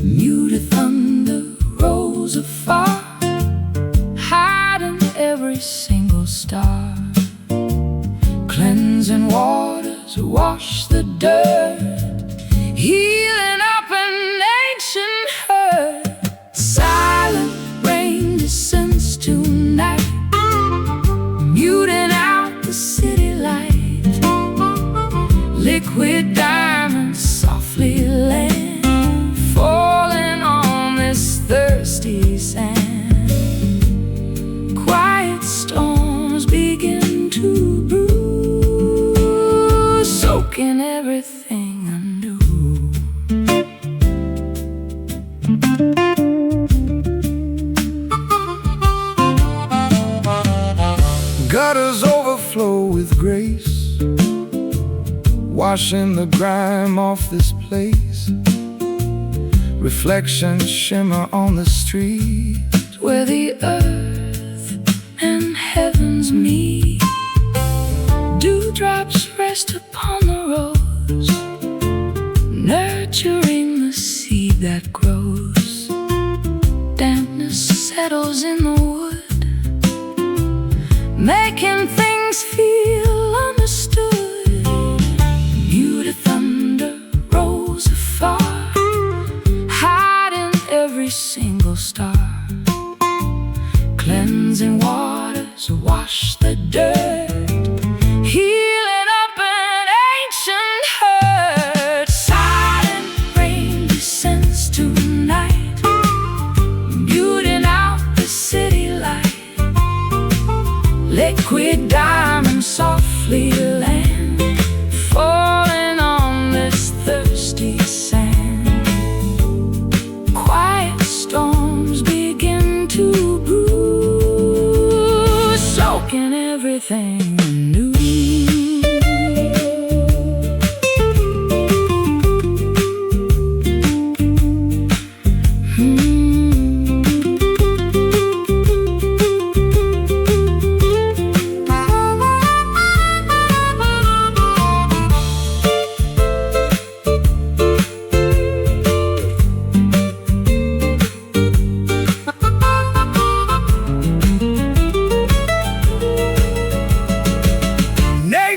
Muted thunder rolls afar, hiding every single star. Cleansing waters wash the dirt, healing up an ancient hurt. Silent rain descends tonight, muting out the city light. Liquid diamonds softly land, falling on this thirsty sand. Quiet storms begin to brew, soaking everything anew. Gutters overflow with grace, washing the grime off this place. Reflections shimmer on the street, where the earth and heavens meet. Dewdrops rest upon the rose, nurturing the seed that grows. Dampness settles in the wood, making things feel understood. Muted thunder rolls afar, hiding every single star. Cleansing waters wash the dirt, healing up an ancient hurt. Silent rain descends tonight, muting out the city light. Liquid diamonds softly land, falling on this thirsty sand. Quiet storms begin to brew, soaking everything anew.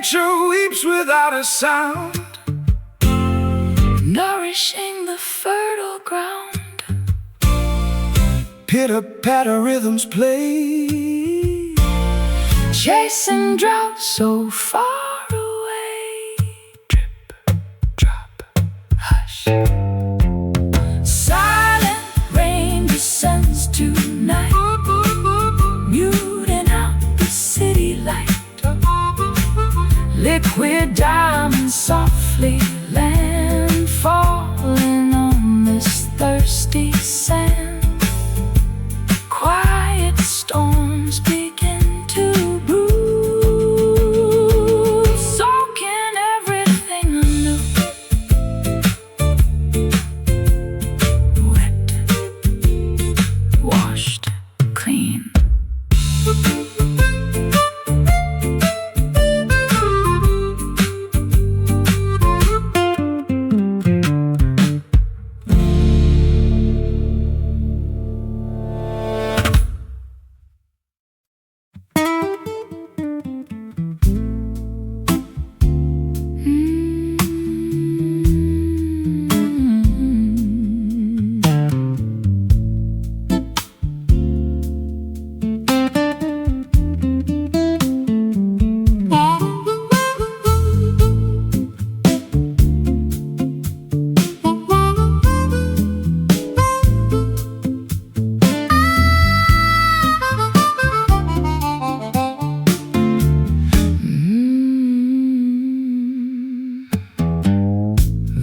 nature weeps without a sound, nourishing the fertile ground. Pitter-patter rhythms play, chasing drought so far away. Drip, drop, hush. Silent rain descends tonight, muting out the city light. Liquid diamonds softly land, falling on this thirsty sand. Quiet storms begin to brew, soaking everything anew. Wet, washed, clean.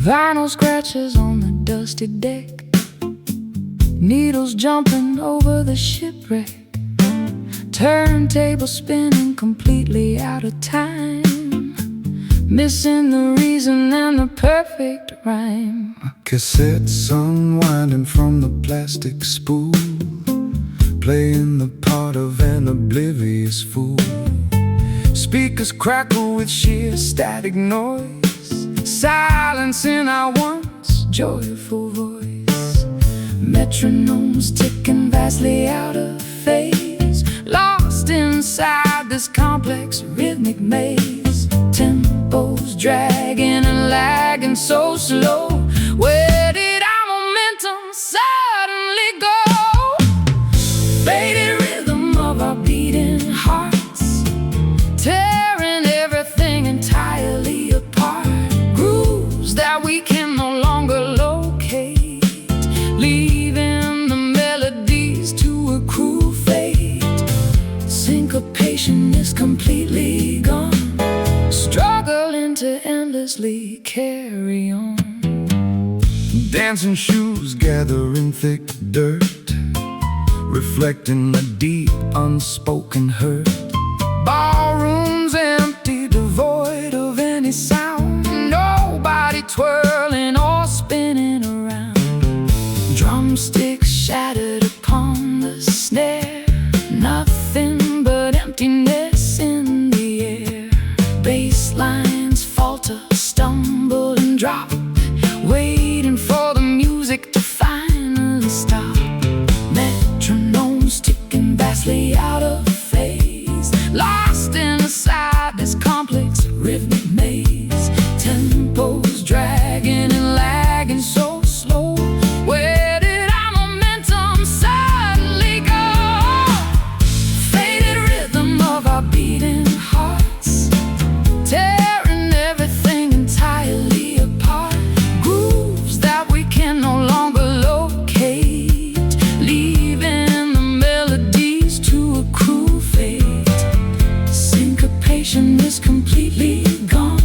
Vinyl scratches on the dusty deck, needles jumping over the shipwreck, turntable spinning completely out of time, missing the reason and the perfect rhyme. Cassettes unwinding from the plastic spool, playing the part of an oblivious fool. Speakers crackle with sheer static noise, silencing our once joyful voice. Metronomes ticking vastly out of phase, lost inside this complex rhythmic maze. Tempos dragging and lagging so slow. Where did our momentum suddenly go? Faded rhythm of our beating hearts, tearing everything entirely apart. Grooves that we can no longer locate, leaving the melodies to a cruel fate. Syncopation is completely gone, struggling to endlessly carry on. Dancing shoes gathering thick dirt, reflecting the deep unspoken hurt. Ballrooms empty, devoid of any sound, nobody twirling or spinning around. Drumsticks shattered upon the snare, nothing but emptiness in the air. Bass lines falter, stumble and drop, waiting for the music to finally stop. Metronomes ticking vastly out of phase, lost inside this complex rhythmic maze. Tempos dragging and lagging so slow. Where did our momentum suddenly go? Faded rhythm of our beating hearts, tearing everything entirely apart. Grooves that we can no longer locate, leaving the melodies to a cruel fate. Syncopation is completely gone,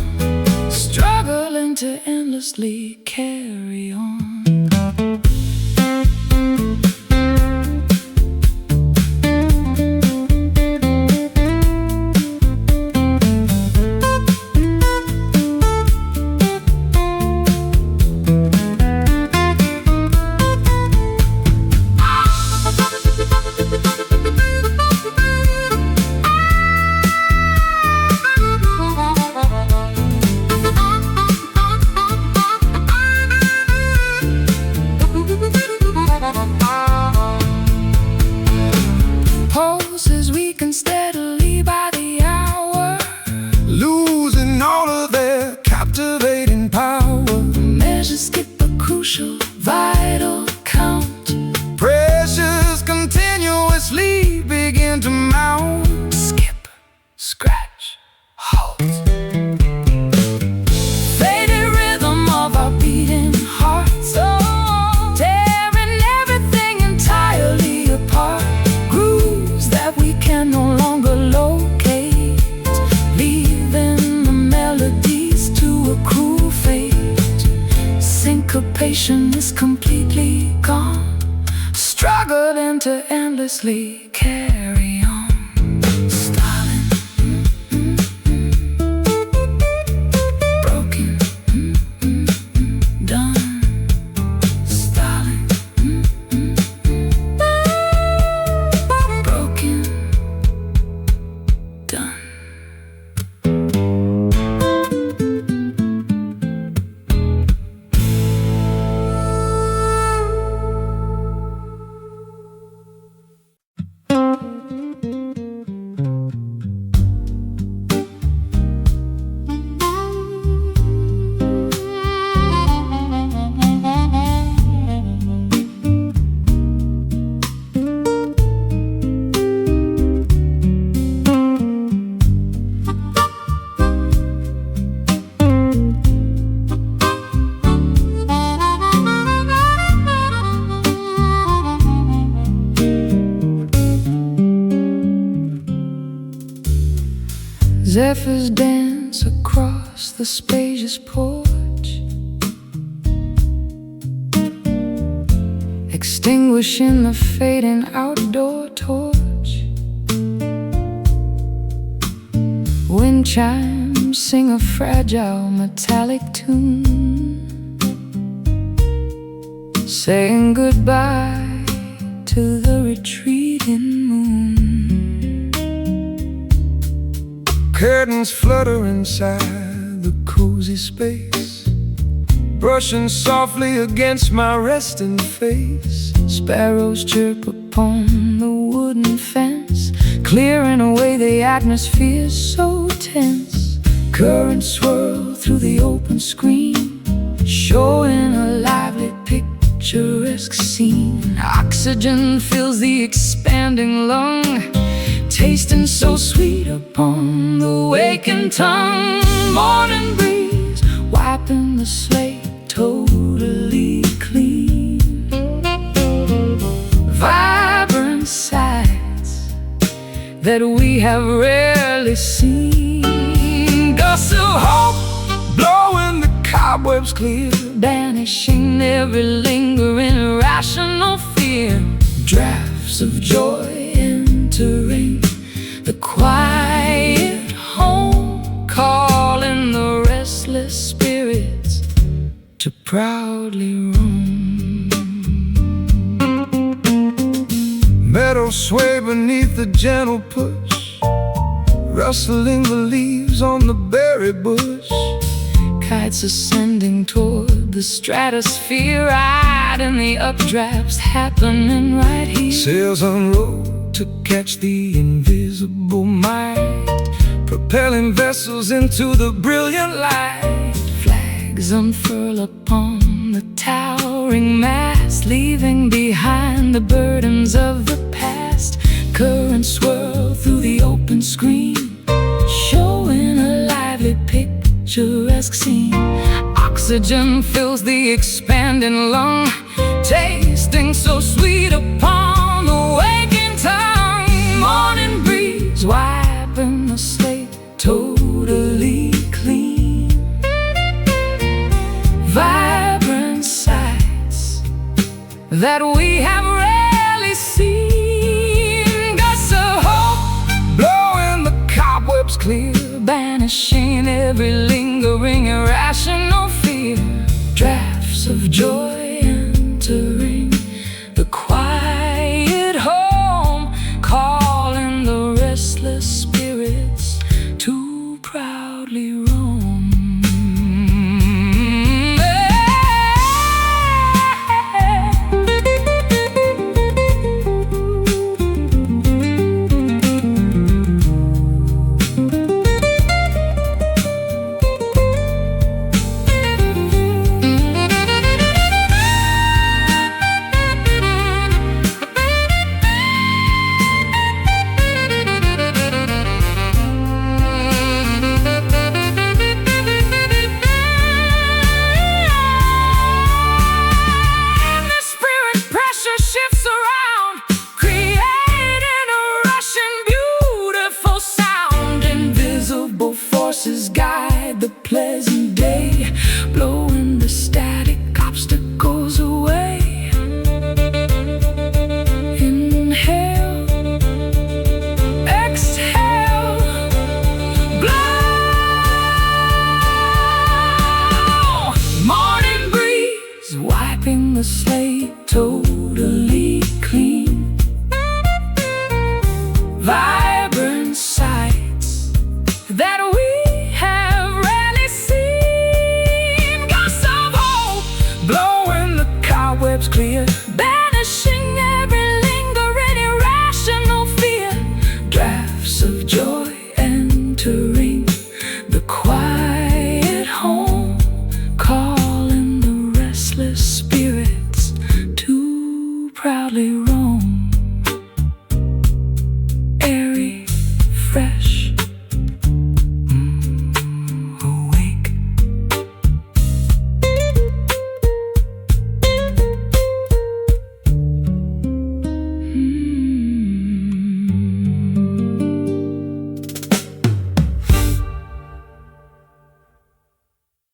struggling to endlessly carry on. Pulses weaken steadily by the hour, losing all of their captivating power. Measures skip a crucial, vital count. Pressures continuously begin to mount. Skip, scratch, halt. Faded rhythm of our beating hearts, tearing everything entirely apart. Grooves that we can no longer locate, leaving the melodies to a cruel fate. Syncopation is completely gone, struggling to endlessly carry on. Stalling, broken, done. Stalling, broken, done. Zephyrs dance across the spacious porch, extinguishing the fading outdoor torch. Wind chimes sing a fragile metallic tune, saying goodbye to the retreating moon. Curtains flutter inside the cozy space, brushing softly against my resting face. Sparrows chirp upon the wooden fence, clearing away the atmosphere so tense. Currents swirl through the open screen, showing a lively picturesque scene. Oxygen fills the expanding lung, tasting so sweet upon the waking tongue. Morning breeze wiping the slate totally clean. Vibrant sights that we have rarely seen. Gusts of hope blowing the cobwebs clear, banishing every lingering irrational fear. Drafts of joy entering the quiet home, calling the restless spirits to proudly roam. Meadows sway beneath the gentle push, rustling the leaves on the berry bush. Kites ascending toward the stratosphere, riding the updrafts happening right here. Sails unroll to catch the invisible might, propelling vessels into the brilliant light. Flags unfurl upon the towering mast, leaving behind the burdens of the past. Currents swirl through the open screen, showing a lively picturesque scene. Oxygen fills the expanding lung, tasting so sweet upon the waking tongue. Morning breeze wiping the slate totally clean. Vibrant sights that we have rarely seen. Gusts of hope blowing the cobwebs clear, banishing every lingering irrational fear. Drafts of joy entering the quiet home, calling the restless spirits to proudly roam. Guide the pleasant day, blowing the static obstacles away. Inhale, exhale, blow. Morning breeze wiping the slate totally clean. Vibrant sights that we clear, banishing every lingering irrational fear. Drafts of